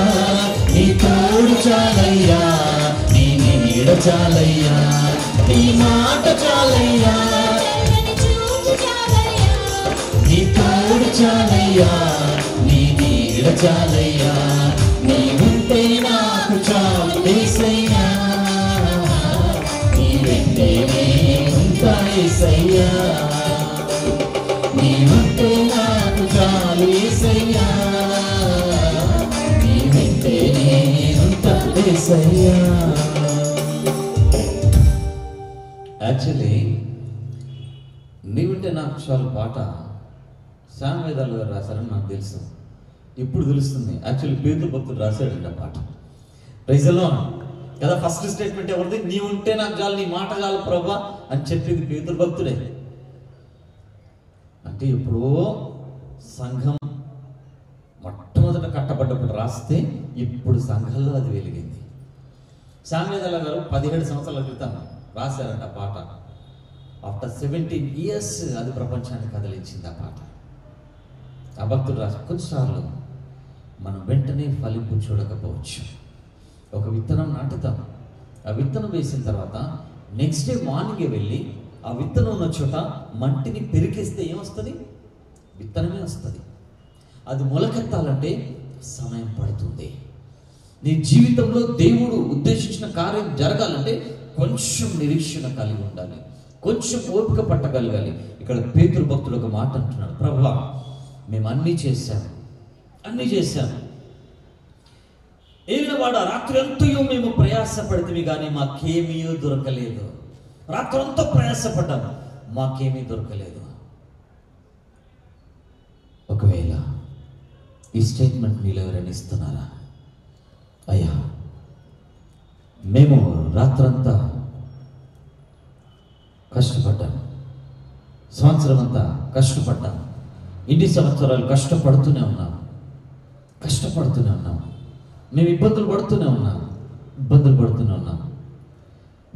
[SPEAKER 3] నీ తోడు చాలయ్యా, నీ నీడ చాలయ్యా, నీ మాట చాలయ్యా, నీ తోడు చాలయ్యా, నీ నీడ చాలయ్యా, నీ ఉంటే నాకు చాలు యేసయ్యా, నీ వెంటే నేనుంటా యేసయ్యా, నీ ఉంటే నాకు చాలు యేసయ్యా, నీ వెంటే నేనుంటా యేసయ్యా. యాక్చువల్లీ నీవుంటే నాకు చాలు పాట సామవేదాలు గారు రాశారని నాకు తెలుసు. ఇప్పుడు తెలుస్తుంది యాక్చువల్లీ పేతురు భక్తుడు రాశాడండి ఆ పాట. ప్రైజ్ ది లార్డ్ కదా. ఫస్ట్ స్టేట్మెంట్ ఎవరిది? నీ ఉంటే నాకు చాలు, నీ మాట చాలు ప్రభువా అని చెప్పింది పేతురు భక్తుడే. అంటే ఎప్పుడో సంఘం మొట్టమొదట కట్టబడ్డప్పుడు రాస్తే ఇప్పుడు సంఘంలో అది వెలిగింది. సామవేదాల గారు 17 సంవత్సరాల క్రితం రాశారంట ఆ పాట. ఆఫ్టర్ 17 years అది ప్రపంచాన్ని కదిలించింది ఆ పాట. ఆ భక్తుడు రాసి కొన్నిసార్లు మనం వెంటనే ఫలింపు చూడకపోవచ్చు. ఒక విత్తనం నాటుతాం, ఆ విత్తనం వేసిన తర్వాత నెక్స్ట్ డే మార్నింగే వెళ్ళి ఆ విత్తనం ఉన్న చోట మట్టిని పెరికేస్తే ఏమొస్తుంది? విత్తనమే వస్తుంది. అది మొలకెత్తాలంటే సమయం పడుతుంది. నీ జీవితంలో దేవుడు ఉద్దేశించిన కార్యం జరగాలంటే కొంచెం నిరీక్షణ కలిగి ఉండాలి, కొంచెం ఓపిక పట్టగలగాలి. ఇక్కడ పేతురు భక్తుడు ఒక మాట అంటున్నాడు, ప్రభువా మేము అన్నీ చేశాము, ఏలినవాడ రాత్రి అంతయు మేము ప్రయాసపడితే కానీ మాకేమీ దొరకలేదు. రాత్రంతా ప్రయాసపడ్డాము, మాకేమీ దొరకలేదు. ఒకవేళ ఈ స్టేట్మెంట్ మీలో ఎవరైనా ఇస్తున్నారా? అయ్యా మేము రాత్రంతా కష్టపడ్డాము, సంవత్సరం అంతా కష్టపడ్డాము, ఇన్ని సంవత్సరాలు కష్టపడుతూనే ఉన్నాం, మేము ఇబ్బందులు పడుతూనే ఉన్నాం.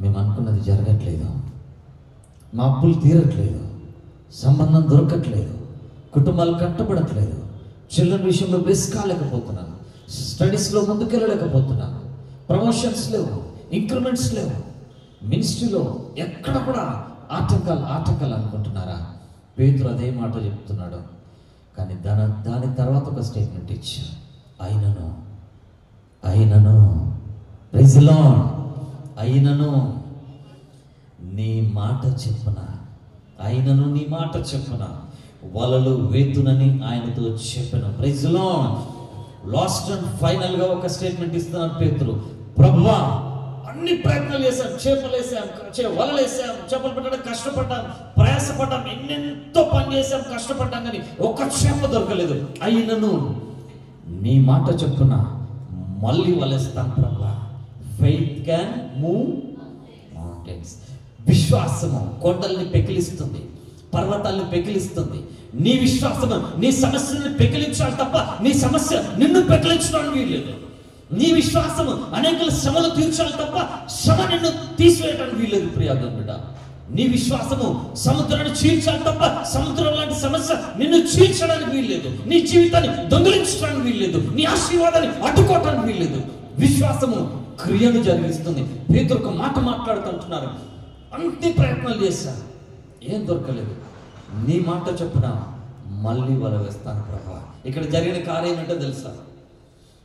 [SPEAKER 3] మేము అనుకున్నది జరగట్లేదు, మా అప్పులు తీరట్లేదు, సంబంధం దొరకట్లేదు, కుటుంబాలు కట్టబడట్లేదు, చిల్డ్రన్ విషయంలో బెస్ కాలేకపోతున్నాను, స్టడీస్లో ముందుకెళ్ళలేకపోతున్నాను, ప్రమోషన్స్ లేవు, ఇంక్రిమెంట్స్ లేవు, మినిస్ట్రీలో ఎక్కడ కూడా ఆటంకాలు అనుకుంటున్నారా? పేతురు అదే మాట చెప్తున్నాడు. కానీ దాని తర్వాత ఒక స్టేట్మెంట్ ఇచ్చారు, అయినను ప్రైజ్ ది లార్డ్, అయినను నీ మాట చెప్పున వలలు వేతునని ఆయనతో చెప్పాను. Praise the lord. Last and final గా ఒక స్టేట్మెంట్ ఇస్తున్నాను పేతురు, ప్రభువా అన్ని ప్రయత్నాలు చేశాం, వలలు వేసాం, చేపలు పట్టడం కష్టపడ్డాం, ప్రయాసపడ్డాం, ఎన్నెంతో పని చేసాం, కష్టపడ్డాం, కానీ ఒక్క చేప దొరకలేదు. అయినను నీ మాట చెప్పున మళ్ళీ వలేస్తాం ప్రభువా. Faith can move mountains. విశ్వాసము కొండల్ని పెకిలిస్తుంది, పర్వతాలను పెకిలిస్తుంది. నీ విశ్వాసము నీ సమస్యను పెకిలించాలి తప్ప నీ సమస్య నిన్ను పెకిలించడానికి వీల్లేదు. నీ విశ్వాసము అనేకల శ్రమలు తీర్చాలి తప్ప శ్రమ నిన్ను తీసివేయడానికి వీల్లేదు. ప్రియాగం బిడ్డ, నీ విశ్వాసము సముద్రాన్ని చీల్చాలి తప్ప సముద్రం లాంటి సమస్య నిన్ను చీల్చడానికి వీల్లేదు. నీ జీవితాన్ని దొంగిలించడానికి వీల్లేదు. నీ ఆశీర్వాదాన్ని అడ్డుకోవడానికి వీల్లేదు. విశ్వాసము క్రియను జరిగిస్తుంది. పేతురు ఒక మాట మాట్లాడుతుంటున్నారు, అంతే ప్రయత్నాలు చేశా, ఏం దొరకలేదు, నీ మాట చెప్పున మళ్ళీ వల వేస్తాను ప్రభువా. ఇక్కడ జరిగిన కార్యం ఏంటో తెలుసా?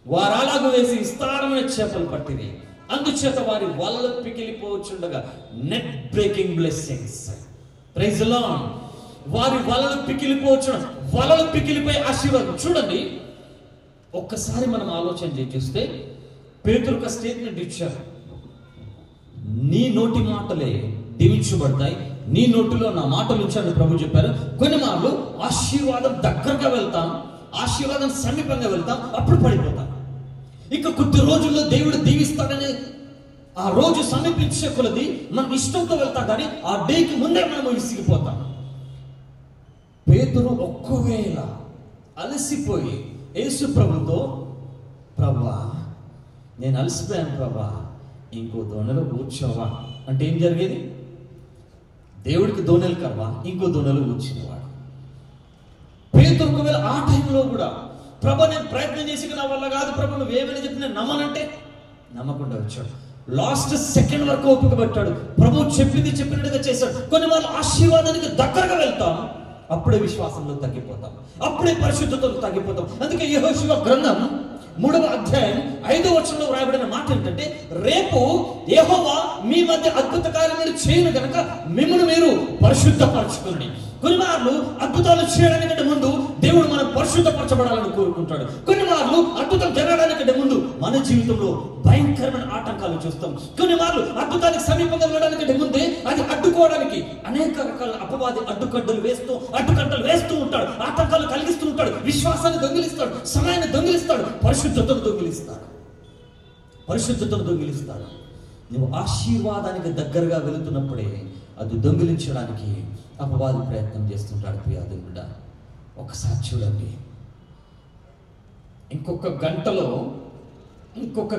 [SPEAKER 3] వారు అలాగ వేసి విస్తారమైన చేపలు పట్టిరి, అందుచేత వారి వలలు పికిలిపోవచ్చుండగా net breaking blessings. Praise the lord. వారి వలలు పికిలిపోయి ఆశీర్వాదం. చూడండి, ఒక్కసారి మనం ఆలోచన చేస్తే పేతురు ఒక స్టేట్మెంట్ ఇచ్చారు, నీ నోటి మాటలే దీవించబడతాయి, నీ నోటిలో నా మాటలు ఉంచాలని ప్రభు చెప్పారు. కొన్ని మార్లు ఆశీర్వాదం దగ్గరగా వెళ్తాం, ఆశీర్వాదం సమీపంగా వెళ్తాం, అప్పుడు పడిపోతాం. ఇక కొద్ది రోజుల్లో దేవుడు దీవిస్తాడని ఆ రోజు సమీపించే కొలది మనం ఇష్టంతో వెళ్తాం, కానీ ఆ డేకి ముందే మనం విసిగిపోతాం. పేతురు ఒక్కవేళ అలసిపోయి యేసు ప్రభుతో, ప్రభువా నేను అలసిపోయాను ప్రభువా, ఇంకో దోణిలో కూర్చోవా అంటే ఏం జరిగేది? దేవుడికి దోణెలు కర్వా, ఇంకో దోణిలో కూర్చునేవాడు. పేతురు ఒకవేళ ఆ టైంలో కూడా, ప్రభు నేను ప్రయత్నం చేసి నా వల్ల కాదు ప్రభు, నువ్వు ఏమైనా చెప్పి నేను నమ్మనంటే నమ్మకుండా వచ్చాడు. లాస్ట్ సెకండ్ వరకు ఓపిక పట్టాడు. ప్రభు చెప్పినట్టుగా చేశాడు. కొన్ని వాళ్ళు ఆశీర్వాదానికి దగ్గరగా వెళ్తాం, అప్పుడే విశ్వాసంలో తగ్గిపోతాం, అప్పుడే పరిశుద్ధతలో తగ్గిపోతాం. అందుకే యెహోషువ గ్రంథం 3వ అధ్యాయం 5వ వచనంలో వ్రాయబడిన మాట ఏంటంటే, రేపు యెహోవా మీ మధ్య అద్భుత కార్యములు చేయను గనక మిమ్మల్ని మీరు పరిశుద్ధపరచుకోండి. కొన్ని మార్లు అద్భుతాలు చేయడానికంటే ముందు దేవుడు మనం పరిశుద్ధపరచబడాలని కోరుకుంటాడు. కొన్ని మార్లు అద్భుతం జరగడానికంటే ముందు మన జీవితంలో భయంకరమైన ఆటంకాలు చూస్తాం. కొన్ని మార్లు అద్భుతానికి సమీపంగా వెళ్ళడానికంటే ముందే అది అడ్డుకోవడానికి అనేక రకాల అపవాది అడ్డుకట్టలు వేస్తూ ఉంటాడు, ఆటంకాలు కలిగిస్తూ ఉంటాడు, విశ్వాసాన్ని దొంగిలిస్తాడు, సమయాన్ని దొంగిలిస్తాడు, పరిశుద్ధతను దొంగిలిస్తాడు. నువ్వు ఆశీర్వాదానికి దగ్గరగా వెళుతున్నప్పుడే అది దొంగిలించడానికి అపవాది ప్రయత్నం చేస్తుంటాడు. ప్రియాది బిడ్డ, ఒకసారి చూడండి, ఇంకొక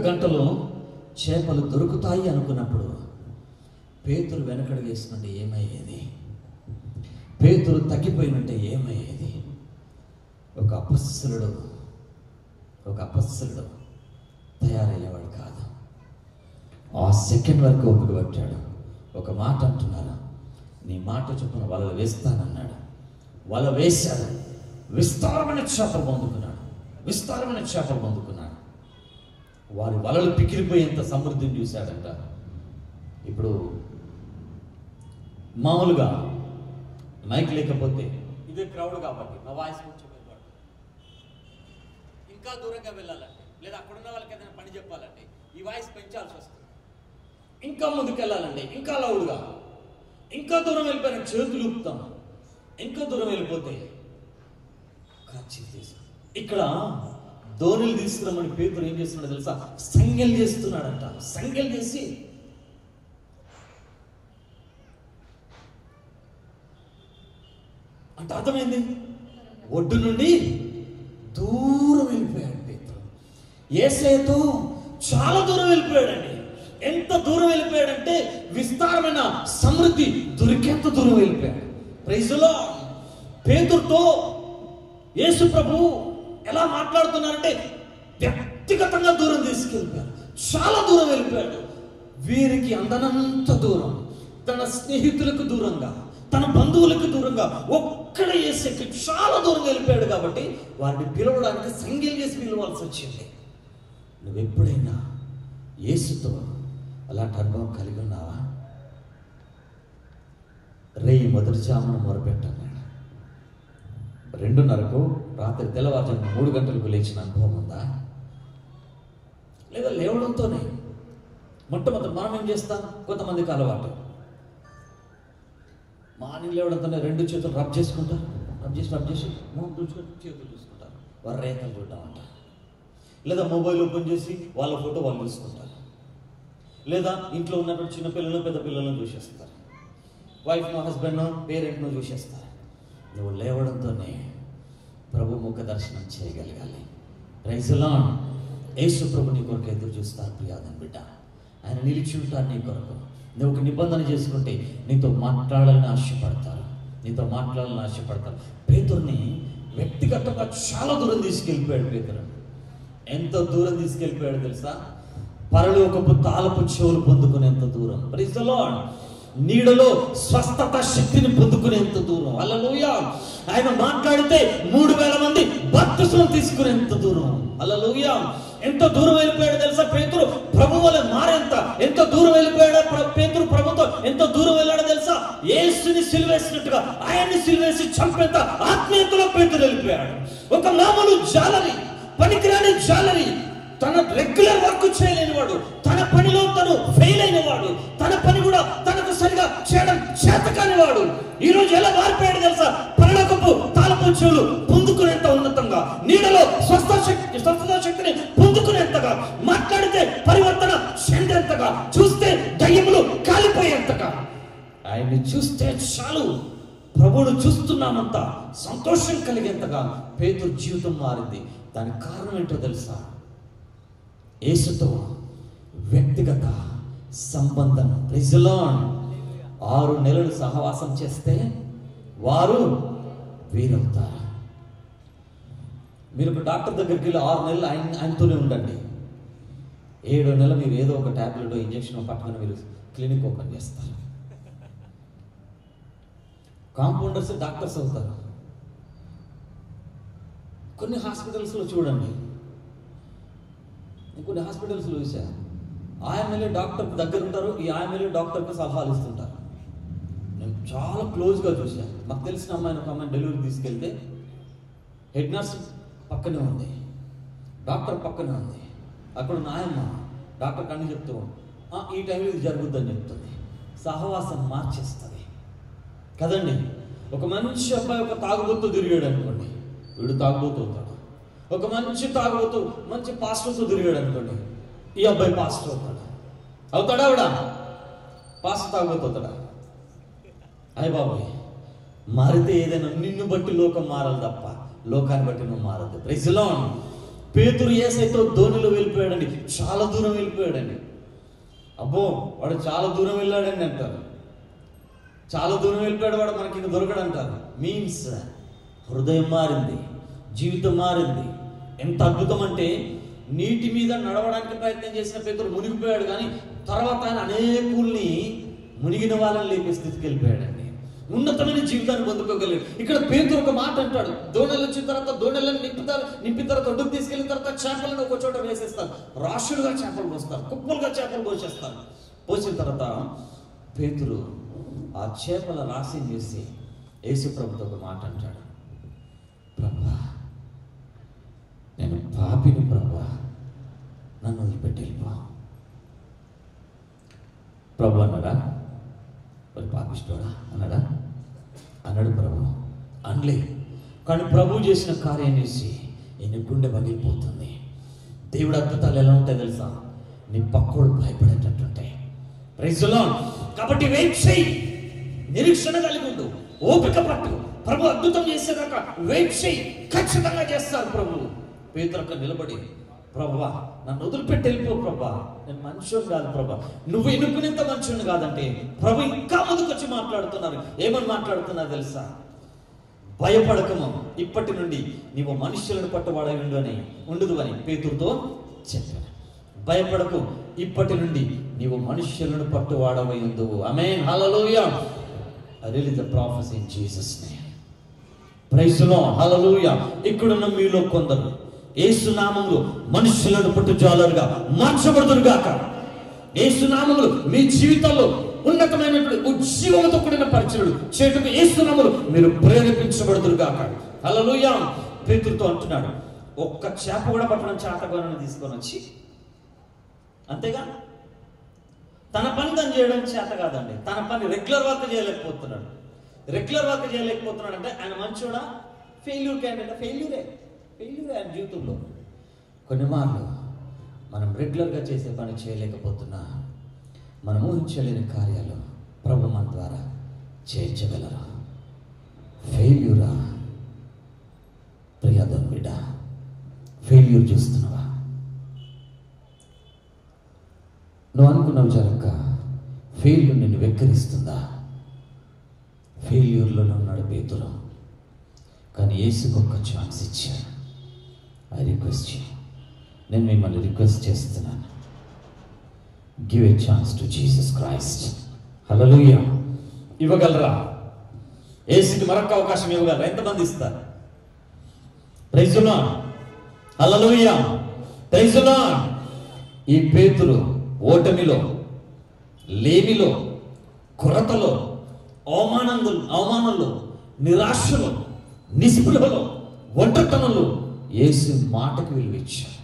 [SPEAKER 3] గంటలో చేపలు దొరుకుతాయి అనుకున్నప్పుడు పేతురు వెనకడుగు వేసినట్టు ఏమయ్యేది? పేతురు తగ్గిపోయినట్టే ఏమయ్యేది? ఒక అపస్సులుడు తయారయ్యేవాడు కాదు. ఆ సెకండ్ వరకు ఓపిక పట్టాడు. ఒక మాట అంటున్నారు, నీ మాట చొప్పున వలలు వేస్తానన్నాడు. వల వేశాడు, విస్తారమైన చేపలు పొందుకున్నాడు. వారి వలలు పికిలిపోయేంత సమృద్ధిని చూశాడంట. ఇప్పుడు మామూలుగా మైక్ లేకపోతే ఇదే క్రౌడ్ కాబట్టి నా వాయిస్ కొంచెం ఇంకా దూరంగా వెళ్ళాలంటే, లేదా అక్కడున్న వాళ్ళకి ఏదైనా పని చెప్పాలంటే ఈ వాయిస్ పెంచాల్సి వస్తుంది. ఇంకా ముందుకు వెళ్ళాలంటే ఇంకా లౌడ్గా, ఇంకా దూరం వెళ్ళిపోయిన చేతులు ఊపుతాం, ఇంకా దూరం వెళ్ళిపోతే ఇక్కడ దోణిలు తీసుకురామని పేతురు ఏం చేస్తున్నాడో తెలుసా? సంజ్ఞలు చేస్తున్నాడంట. సంజ్ఞలు చేసి అంటే అర్థమైంది, ఒడ్డు నుండి దూరం వెళ్ళిపోయాడు పేతురు. యేసయ్యతో చాలా దూరం వెళ్ళిపోయాడండి. ఎంత దూరం వెళ్ళిపోయాడంటే విస్తారమైన సమృద్ధి దొరికేంత దూరం వెళ్ళిపోయాడు. Praise the lord. పేతురుతో యేసు ప్రభు ఎలా మాట్లాడుతున్నారంటే వ్యక్తిగతంగా దూరం తీసుకెళ్ళిపోయాడు. చాలా దూరం వెళ్ళిపోయాడు. వీరికి అందనంత దూరం, తన స్నేహితులకు దూరంగా, తన బంధువులకు దూరంగా ఒక్కడ యేసుకి చాలా దూరం వెళ్ళిపోయాడు. కాబట్టి వారిని పిలవడానికి సంఖ్యలు చేసి పిలవాల్సి వచ్చింది. నువ్వెప్పుడైనా యేసుతో అలాంటి అనుభవం కలిగి ఉన్నావా? రేయి మొదటి జామున మొరపెట్టన్నాడు. 2:30కు రాత్రి తెల్లవారుజామున 3 గంటలకు లేచిన అనుభవం ఉందా? లేదా లేవడంతోనే మొట్టమొదటి మనం ఏం చేస్తాం? కొంతమందికి అలవాటు, మార్నింగ్ లేవడంతోనే 2 చేతులు రబ్ చేసుకుంటారు. రబ్ చేసి మొహం చూసుకొని చేతులు చూసుకుంటారు. వారి రేఖలు చూడడం అంట. లేదా మొబైల్ ఓపెన్ చేసి వాళ్ళ ఫోటో వాళ్ళు చూసుకుంటారు. లేదా ఇంట్లో ఉన్నటువంటి చిన్న పిల్లలు పెద్ద పిల్లలను చూసేస్తారు. వైఫ్ను, హస్బెండ్ను, పేరెంట్ను చూసేస్తారు. నువ్వు లేవడంతోనే ప్రభు ముఖ దర్శనం చేయగలగాలి. Praise the lord. యేసు ప్రభు నీ కొరకు ఎదురు చూస్తారు ప్రియాదం బిడ్డ. ఆయన నిలిచి ఉంటారు నీ కొరకు. నువ్వు ఒక నిబంధన చేసుకుంటే నీతో మాట్లాడాలని ఆశపడతారు. పేతురుని వ్యక్తిగతంగా చాలా దూరం తీసుకెళ్ళిపోయాడు. పేతురు ఎంత దూరం తీసుకెళ్ళిపోయాడు తెలుసా? పరలోకపు తాళపు చెవులు పొందుకునేంత దూరం. Praise the lord. నీడలో స్వస్థత శక్తిని పొందుకునేంత దూరం. హల్లెలూయా. ఆయన మాట్లాడితే 3000 మంది బాప్తిస్మం తీసుకునేంత దూరం. హల్లెలూయా. ఎంత దూరం వెళ్ళిపోయాడు తెలుసా? పేతురు ప్రభు వలె మారేంత ఎంత దూరం వెళ్ళిపోయాడు పేతురు. ప్రభుతో ఎంత దూరం వెళ్ళాడో తెలుసా? యేసుని సిలువేసినట్టుగా ఆయన్ని సిలువేసి చంపేంత ఆత్మీయతలో పేతురు వెళ్ళిపోయాడు. ఒక మామూలు జాలరి, పనికిరాని జాలరి, తన రెగ్యులర్ వర్క్ చేయలేని వాడు, తన పనిలో తను ఫెయిల్ అయిన వాడు, తన పని కూడా తనకు సరిగా చేయడం చేతకాని వాడు ఈరోజు ఎలా మారిపోయాడు తెలుసా? పరలోకపు తాళపు చెవులు పొందుకునేంత ఉన్నతంగా, నీడలో స్వస్థత శక్తిని పొందుకునేంతగా, మాట్లాడితే పరివర్తన చెందేంతగా, చూస్తే దయ్యములు కాలిపోయేంతగా. ఆయన్ని చూస్తే చాలు ప్రభువును చూస్తున్నామంత సంతోషం కలిగేంతగా పేతురు జీవితం మారింది. దానికి కారణం ఏంటో తెలుసా? యేసుతో వ్యక్తిగత సంబంధం. Praise the lord. 6 నెలలు సహవాసం చేస్తే వారు వీరవుతారు. మీరు ఒక డాక్టర్ దగ్గరికి వెళ్ళి 6 నెలలు ఆయనతోనే ఉండండి. 7వ నెల మీరు ఏదో ఒక టాబ్లెట్, ఇంజక్షన్ పట్టుకొని మీరు క్లినిక్ ఓపెన్ చేస్తారు. కాంపౌండర్స్ డాక్టర్స్ అవుతారు. కొన్ని హాస్పిటల్స్లో చూడండి, కొన్ని హాస్పిటల్స్లో చూసా, ఆయనలే డాక్టర్ దగ్గర ఉంటారు, ఈ ఆయనలే డాక్టర్కి సలహాలు ఇస్తుంటారు. నేను చాలా క్లోజ్గా చూశాను. మాకు తెలిసిన అమ్మాయిని, ఒక అమ్మాయిని డెలివరీ తీసుకెళ్తే హెడ్ నర్స్ పక్కనే ఉంది, డాక్టర్ పక్కనే ఉంది. అక్కడ నాయమ్మ డాక్టర్ కన్నీ చెప్తూ ఈ టైంలో ఇది జరుగుద్దని చెప్తుంది. సహవాసం మార్చేస్తుంది కదండి. ఒక మంచి అబ్బాయి ఒక తాగుబోతూ తిరిగాడు అనుకోండి, వీడు తాగుబోతూ అవుతాడు. ఒక మంచి తాగుబోతూ మంచి పాస్టర్తో తిరిగాడు అనుకోండి, ఈ అబ్బాయి పాస్టర్ అవుతాడా? ఆవిడ పాస్టర్ తాగుబోతూ అవుతాడా? అయ్య బాబాయ్, మారితే ఏదైనా నిన్ను బట్టి లోకం మారాలి తప్ప లోకాన్ని బట్టి నువ్వు మారదు. Praise the lord. పేతురు యేసయ్యతో ధోనిలో వెళ్ళిపోయాడండి, చాలా దూరం వెళ్ళిపోయాడండి. అబ్బో వాడు చాలా దూరం వెళ్ళాడండి అంటారు. చాలా దూరం వెళ్ళిపోయాడు వాడు, మనకి ఇంక దొరకడు అంటారు. మీన్స్ హృదయం మారింది, జీవితం మారింది. ఎంత అద్భుతం అంటే, నీటి మీద నడవడానికి ప్రయత్నం చేసిన పేతురు మునిగిపోయాడు, కానీ తర్వాత ఆయన అనేకుల్ని మునిగిన వాళ్ళని లేపే స్థితికి వెళ్ళిపోయాడండి. ఉన్నతమైన జీవితాన్ని పొందుకోగలిగాడు. ఇక్కడ పేతురు ఒక మాట అంటాడు, దోణలు వచ్చిన తర్వాత దోణలను నింపిన తర్వాత ఒడ్డుకు తీసుకెళ్ళిన తర్వాత చేపలను ఒక చోట వేసేస్తారు, రాశులుగా చేపలు పోస్తారు, కుప్పలుగా చేపలు పోసేస్తారు. పోసిన తర్వాత పేతురు ఆ చేపల రాశిని చేసి యేసు ప్రభుతో ఒక మాట అంటాడు, ప్రభువా, నేను పాపిని ప్రభువా, నన్ను వదిలిపెట్టి వెళ్ళిపో. ప్రభు అన్నాడా? మరి పాపిష్టోడా అన్నాడా? అన్నాడు ప్రభు. అనలే. కానీ ప్రభు చేసిన కార్యం చేసి ఈయన గుండె పగిలిపోతుంది. దేవుడు అద్భుతాలు ఎలా ఉంటాయి తెలుసా? నీ పక్కోడు భయపడేటట్టుంటాయి. Praise the lord. కాబట్టి వెయిట్ చేయి, నిరీక్షణ కలిగి ఉండు, ఓపిక పట్టు, ప్రభు అద్భుతం చేసేదాకా వెయిట్ చేయి, ఖచ్చితంగా చేస్తారు ప్రభు. పేతురు అక్కడ నిలబడి, ప్రభువా నన్ను వదిలిపెట్టి వెళ్ళిపో ప్రభా, నేను మనుషుని కాదు ప్రభా, నువ్వు ఎన్నుకునేంత మనుషుని కాదంటే ప్రభు ఇంకా ముందుకొచ్చి మాట్లాడుతున్నారు. ఏమని మాట్లాడుతున్నారు తెలుసా? భయపడకము, ఇప్పటి నుండి నీవు మనుషులను పట్టువాడై ఉండదు అని పేతురుతో చెప్పాను. భయపడకు, ఇప్పటి నుండి నీవు మనుష్యులను పట్టువాడవై ఉందువు. ఆమేన్, హల్లెలూయా. I really the prophecy in Jesus name. Praise the Lord, hallelujah. ఇక్కడున్న మీలో కొందరు యేసు నామములో మనుషులను పట్టుజాలరుగా మార్చబడుదురుగాక. యేసు నామములో మీ జీవితాల్లో ఉన్నతమైనటువంటి ఉజ్జీవంతో కూడిన పరిచర్యలు చేయటం యేసు నామములో మీరు ప్రేరేపించబడుదురుగాక. హల్లెలూయా. పేతురుతో అంటున్నాడు, ఒక్క చేప కూడా పట్టడం చేతగానని తీసుకొని వచ్చి, అంతేగా తన పని తను చేయడం చేత కాదండి, తన పని రెగ్యులర్ వర్క్ చేయలేకపోతున్నాడు. రెగ్యులర్ వర్క్ చేయలేకపోతున్నాడు అంటే ఆయన మంచోడా? Failure candidate? ఫెయిల్యూరే ఆయన జీవితంలో. కొన్ని మార్లు మనం రెగ్యులర్గా చేసే పని చేయలేకపోతున్నా, మనం ఊహించలేని కార్యాలు ప్రభు మన ద్వారా చేయించగలరా? ఫెయిల్యూరా ప్రియదం బిడ్డ? ఫెయిల్యూర్ చూస్తున్నావా? నువ్వు అనుకున్నావు జరగక ఫెయిల్యూర్ నిన్ను వెక్కిరిస్తుందా? ఫెయిల్యూర్లోనే ఉన్నాడు పేతురు, కానీ యేసుకు ఒక్క ఛాన్స్ ఇచ్చాను. ఐ రిక్వెస్ట్ యూ, నేను మిమ్మల్ని రిక్వెస్ట్ చేస్తున్నాను, give a chance to Jesus Christ. Hallelujah. ఇవ్వగలరా? యేసుకి మరొక అవకాశం ఇవ్వగలరా? ఎంతమంది ఇస్తారు? Praise the lord, hallelujah, praise the lord. ఈ పేతురు ఓటమిలో, లేమిలో, కొరతలో, అవమానంలో, నిరాశలో, నిస్పృహలో, ఒంటరితనంలో యేసు మాటకు విలువిచ్చారు.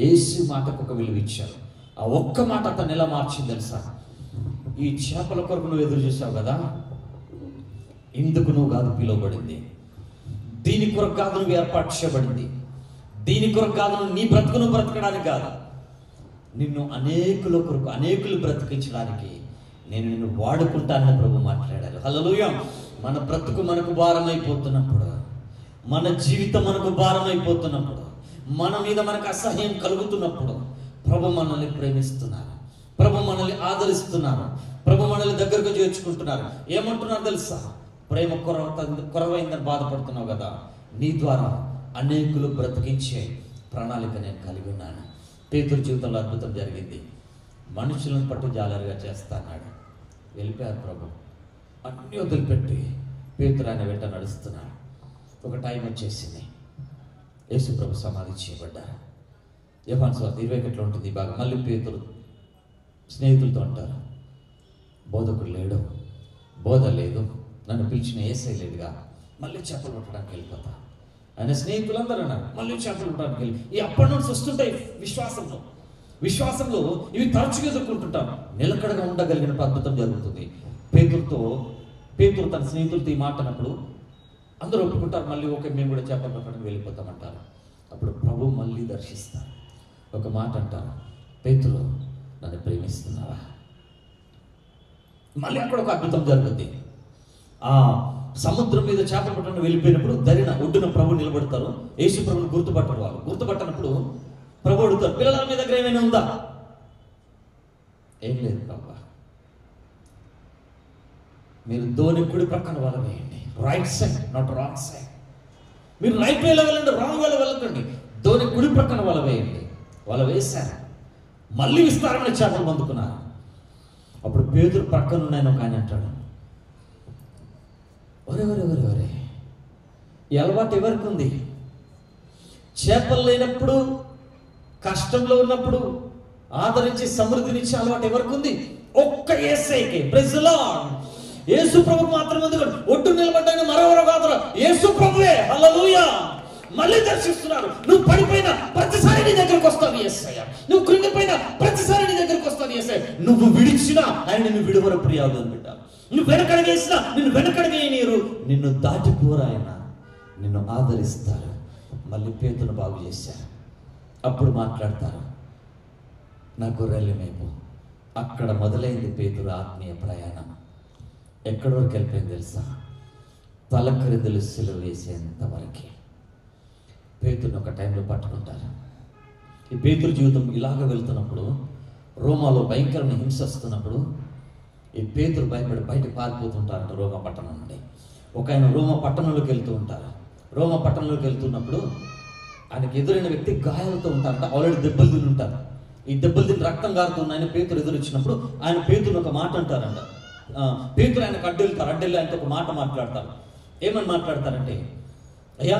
[SPEAKER 3] యేసు మాటకు ఒక విలువిచ్చారు. ఆ ఒక్క మాట అతను ఎలా మార్చింది తెలుసా? ఈ చేపల కొరకు నువ్వు ఎదురు చూసావు కదా, ఇందుకు నువ్వు కాదు పిలువబడింది, దీని కొరకు కాదు నువ్వు ఏర్పాటు చేయబడింది, దీని కొరకు కాదు నువ్వు నీ బ్రతుకును బ్రతకడానికి కాదు, నిన్ను అనేకుల కొరకు, అనేకులు బ్రతికించడానికి నేను నిన్ను వాడుకుంటానని ప్రభు మాట్లాడారు. హల్లెలూయా. మన బ్రతుకు మనకు భారం అయిపోతున్నప్పుడు, మన జీవితం మనకు భారం అయిపోతున్నప్పుడు, మన మీద మనకు అసహ్యం కలుగుతున్నప్పుడు ప్రభు మనల్ని ప్రేమిస్తున్నారు, ప్రభు మనల్ని ఆదరిస్తున్నారు, ప్రభు మనల్ని దగ్గరకు చేర్చుకుంటున్నారు. ఏమంటున్నారు తెలుసా? ప్రేమ కొరవైందని బాధపడుతున్నావు కదా, నీ ద్వారా అనేకులు బ్రతికించే ప్రణాళిక నేను కలిగి ఉన్నాను. పేతురు జీవితంలో అద్భుతం జరిగింది. మనుషులను పట్టు జాలరుగా చేస్తాన్నాడు. వెళ్ళిపోయారు ప్రభు. అన్నీ వదిలిపెట్టి పేతురు ఆయన వెంట నడుస్తున్నాడు. ఒక టైం వచ్చేసింది, యేసు ప్రభు సమాధి చేయబడ్డారు. యోహాను సువార్త 21 ఉంటుంది బాగా. మళ్ళీ పేతురు స్నేహితులతో అంటారు, బోధకుడు లేడు, బోధ లేదు, నన్ను పిలిచిన యేసయ్య లేడుగా, మళ్ళీ చేపలు పట్టడానికి వెళ్ళిపోతా. ఆయన స్నేహితులందరూ అన్నారు, మళ్ళీ చేపలు పట్టడానికి వెళ్ళి. ఈ అప్పటి నుంచి వస్తుంటాయి విశ్వాసంలో ఇవి తరచుగా ఎదుర్కొంటుంటాం. నిలకడగా ఉండగలిగిన అద్భుతం జరుగుతుంది. పేతురు తన స్నేహితులతో ఈ మాట అన్నప్పుడు అందరూ ఒప్పుకుంటారు. మళ్ళీ ఓకే, మేము కూడా చేపలు పట్టడానికి వెళ్ళిపోతామంటారు. అప్పుడు ప్రభు మళ్ళీ దర్శిస్తారు. ఒక మాట అంటారు, పేతురు నన్ను ప్రేమిస్తున్నావా? మళ్ళీ అక్కడ ఒక అద్భుతం జరుగుతుంది. ఆ సముద్రం మీద చేపలు పట్టడానికి వెళ్ళిపోయినప్పుడు దరిన ఒడ్డున ప్రభు నిలబడతారు. యేసు ప్రభుని గుర్తుపట్టరు. వాళ్ళు గుర్తుపట్టనప్పుడు ప్రభు అడుగుతారు, పిల్లల మీ దగ్గర ఏమైనా ఉందా? ఏం లేదు ప్రభు. మీరు ధోని కుడి ప్రక్కన వల వేయండి, right side, not wrong side. మీరు రైట్ వేలో వెళ్ళండి, రాంగ్ వేలో వెళ్ళకండి, ధోని కుడి ప్రక్కన వల వేయండి. వల వేశారు, మళ్ళీ విస్తారమైన చేపలు అందుకున్నారు. అప్పుడు పేతురు ప్రక్కన ఉన్నాయని ఒక ఆయన అంటాడు, ఒరే ఈ అలవాటు ఎవరికి ఉంది? చేపలు లేనప్పుడు, కష్టంలో ఉన్నప్పుడు ఆదరించి సమృద్ధినిచ్చే అలవాటు ఎవరికి ఉంది? ఒక్క యేసయ్యకే. Praise the lord. యేసు ప్రభు మాత్రమే ఒడ్డు నిలబడ్డాను మరెవరో కాదు, యేసు ప్రభువే. హల్లెలూయా. మళ్ళీ దర్శిస్తున్నారు. నువ్వు పడిపోయిన ప్రతిసారి నీ దగ్గరకు వస్తాను యేసయ్య, నువ్వు కృంగిపోయిన ప్రతిసారి నీ దగ్గరకు వస్తాను యేసయ్య. నువ్వు విడిచినా ఆయన నిన్ను విడువర ప్రియాదు బిడ్డ. నువ్వు వెనకడిగేసినా నిన్ను వెనకడిగేయనీరు, నిన్ను దాటిపోరు ఆయన, నిన్ను ఆదరిస్తారు. మళ్ళీ పేతును బాగు చేశారు. అప్పుడు మాట్లాడతారు, నా గొర్రెలు మేపు. అక్కడ మొదలైంది పేతురు ఆత్మీయ ప్రయాణం. ఎక్కడి వరకు వెళ్ళిపోయింది తెలుసా? తలక్రిందులు సిలువ వేసేంత వరకే. పేతురుని ఒక టైంలో పట్టుకుంటారు. ఈ పేతురు జీవితం ఇలాగ వెళ్తున్నప్పుడు, రోమాలో భయంకరమైన హింస వస్తున్నప్పుడు ఈ పేతురు భయపడి బయటకు పారిపోతుంటారంట రోమా పట్టణం నుండి. ఒక ఆయన రోమా పట్టణంలోకి వెళ్తూ ఉంటారు. రోమా పట్టణంలోకి వెళ్తున్నప్పుడు ఆయనకు ఎదురైన వ్యక్తి గాయాలతో ఉంటారంట. ఆల్రెడీ దెబ్బలు తిని ఉంటారు. ఈ దెబ్బలు తిని రక్తం గారుతున్నాయని పేతురు ఎదురు వచ్చినప్పుడు ఆయన పేతురుని ఒక మాట అంటారంట. పేతురు ఆయనకు అడ్డెళ్తారు. అడ్డెళ్ళి ఆయనతో ఒక మాట మాట్లాడతారు. ఏమని మాట్లాడతారంటే, అయ్యా,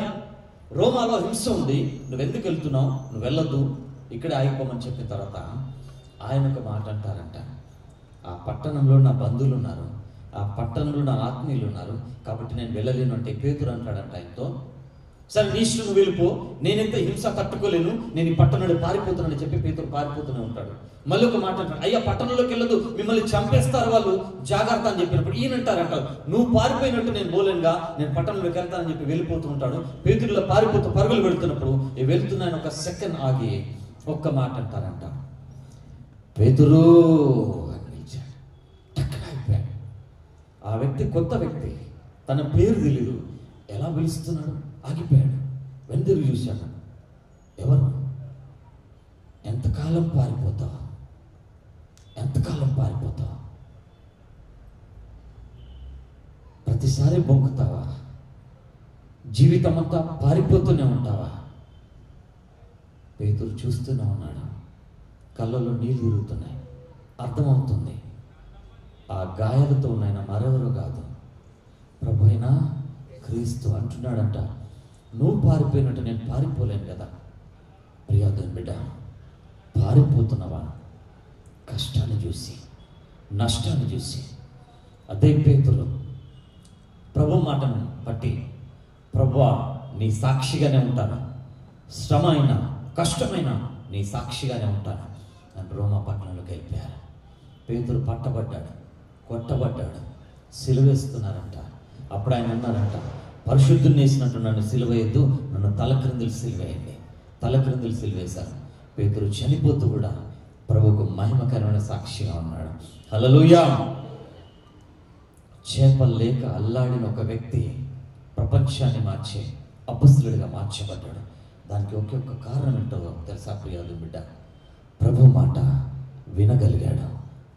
[SPEAKER 3] రోమాలో హింస ఉంది, నువ్వెందుకు వెళ్తున్నావు? నువ్వు వెళ్ళొద్దు, ఇక్కడే ఆగిపోమని చెప్పిన తర్వాత ఆయన ఒక మాట అంటారంట, ఆ పట్టణంలో నా బంధువులు ఉన్నారు, ఆ పట్టణంలో నా ఆత్మీయులు ఉన్నారు, కాబట్టి నేను వెళ్ళలేను అంటే పేతురు అంటాడంట ఆయనతో, సరే నీ ఇష్టం నువ్వు వెళ్ళిపో, నేనైతే హింస తట్టుకోలేను, నేను ఈ పట్టణంలో పారిపోతున్నానని చెప్పి పేతురు పారిపోతూనే ఉంటాడు. మళ్ళీ ఒక మాట అంటాడు, అయ్యా పట్టణంలోకి వెళ్ళదు, మిమ్మల్ని చంపేస్తారు వాళ్ళు, జాగ్రత్త అని చెప్పినప్పుడు ఈయన అంటారంట, నువ్వు పారిపోయినట్టు నేను పోలేనుగా, నేను పట్టణంలోకి వెళ్తానని చెప్పి వెళ్ళిపోతూ ఉంటాడు. పేతురులో పారిపోతూ పరుగులు పెడుతున్నప్పుడు వెళ్తున్నాయని ఒక సెకండ్ ఆగి ఒక్క మాట అంటారంట, పేతురు అని పిలిచాడు. టక్కన అయిపోయాడు. ఆ వ్యక్తి కొత్త వ్యక్తి, తన పేరు తెలియదు, ఎలా పిలుస్తున్నాడు, ఆగిపోయాడు. వెందిరు చూశాడు, ఎవరు? ఎంతకాలం పారిపోతావు? ఎంతకాలం పారిపోతావు? ప్రతిసారి బొంకుతావా? జీవితం అంతా పారిపోతూనే ఉంటావా? పేతురు చూస్తూనే ఉన్నాడు. కళ్ళలో నీళ్ళు తిరుగుతున్నాయి. అర్థమవుతుంది, ఆ గాయాలతో ఉన్నాయన మరెవరో కాదు, ప్రభు అయినా క్రీస్తు అంటున్నాడంట, నువ్వు పారిపోయినట్టు నేను పారిపోలేను కదా. ప్రియాదేవి బిడ్డ, పారిపోతున్నవా? కష్టాన్ని చూసి, నష్టాన్ని చూసి. అదే పేతురు ప్రభు మాటను బట్టి, ప్రభువా నీ సాక్షిగానే ఉంటాను, శ్రమ అయినా కష్టమైన నీ సాక్షిగానే ఉంటాను అని రోమా పట్టణంలోకి వెళ్ళిపోయారు. పేతురు పట్టబడ్డాడు, కొట్టబడ్డాడు, సిలువేస్తున్నారంట. అప్పుడు ఆయన అన్నారంట, పరిశుద్ధుని వేసినట్టు నన్ను సిలువేయద్దు, నన్ను తలక్రిందులు సిలువేయండి. తలక్రిందులు సిలువేశారు. పేతురు చనిపోతూ కూడా ప్రభువుకు మహిమకరమైన సాక్షిగా ఉన్నాడు. హల్లెలూయా. చేపలు లేక అల్లాడిన ఒక వ్యక్తి ప్రపంచాన్ని మార్చే అపొస్తలుడిగా మార్చబడ్డాడు. దానికి ఒకే ఒక్క కారణం ఏంటో తెలుసా ప్రియాదేవి బిడ్డ? ప్రభు మాట వినగలిగాడు,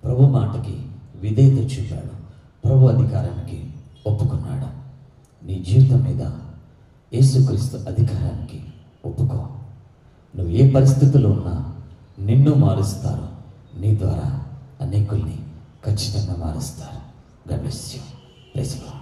[SPEAKER 3] ప్రభు మాటకి విధేయత చూపాడు, ప్రభు అధికారానికి ఒప్పుకున్నాడు. నీ జీవితం మీద యేసుక్రీస్తు అధికారానికి ఒప్పుకో. నువ్వు ఏ పరిస్థితుల్లో ఉన్నా నిన్ను మారుస్తారు, నీ ద్వారా అనేకుల్ని ఖచ్చితంగా మారుస్తారు. God bless you. Praise the Lord.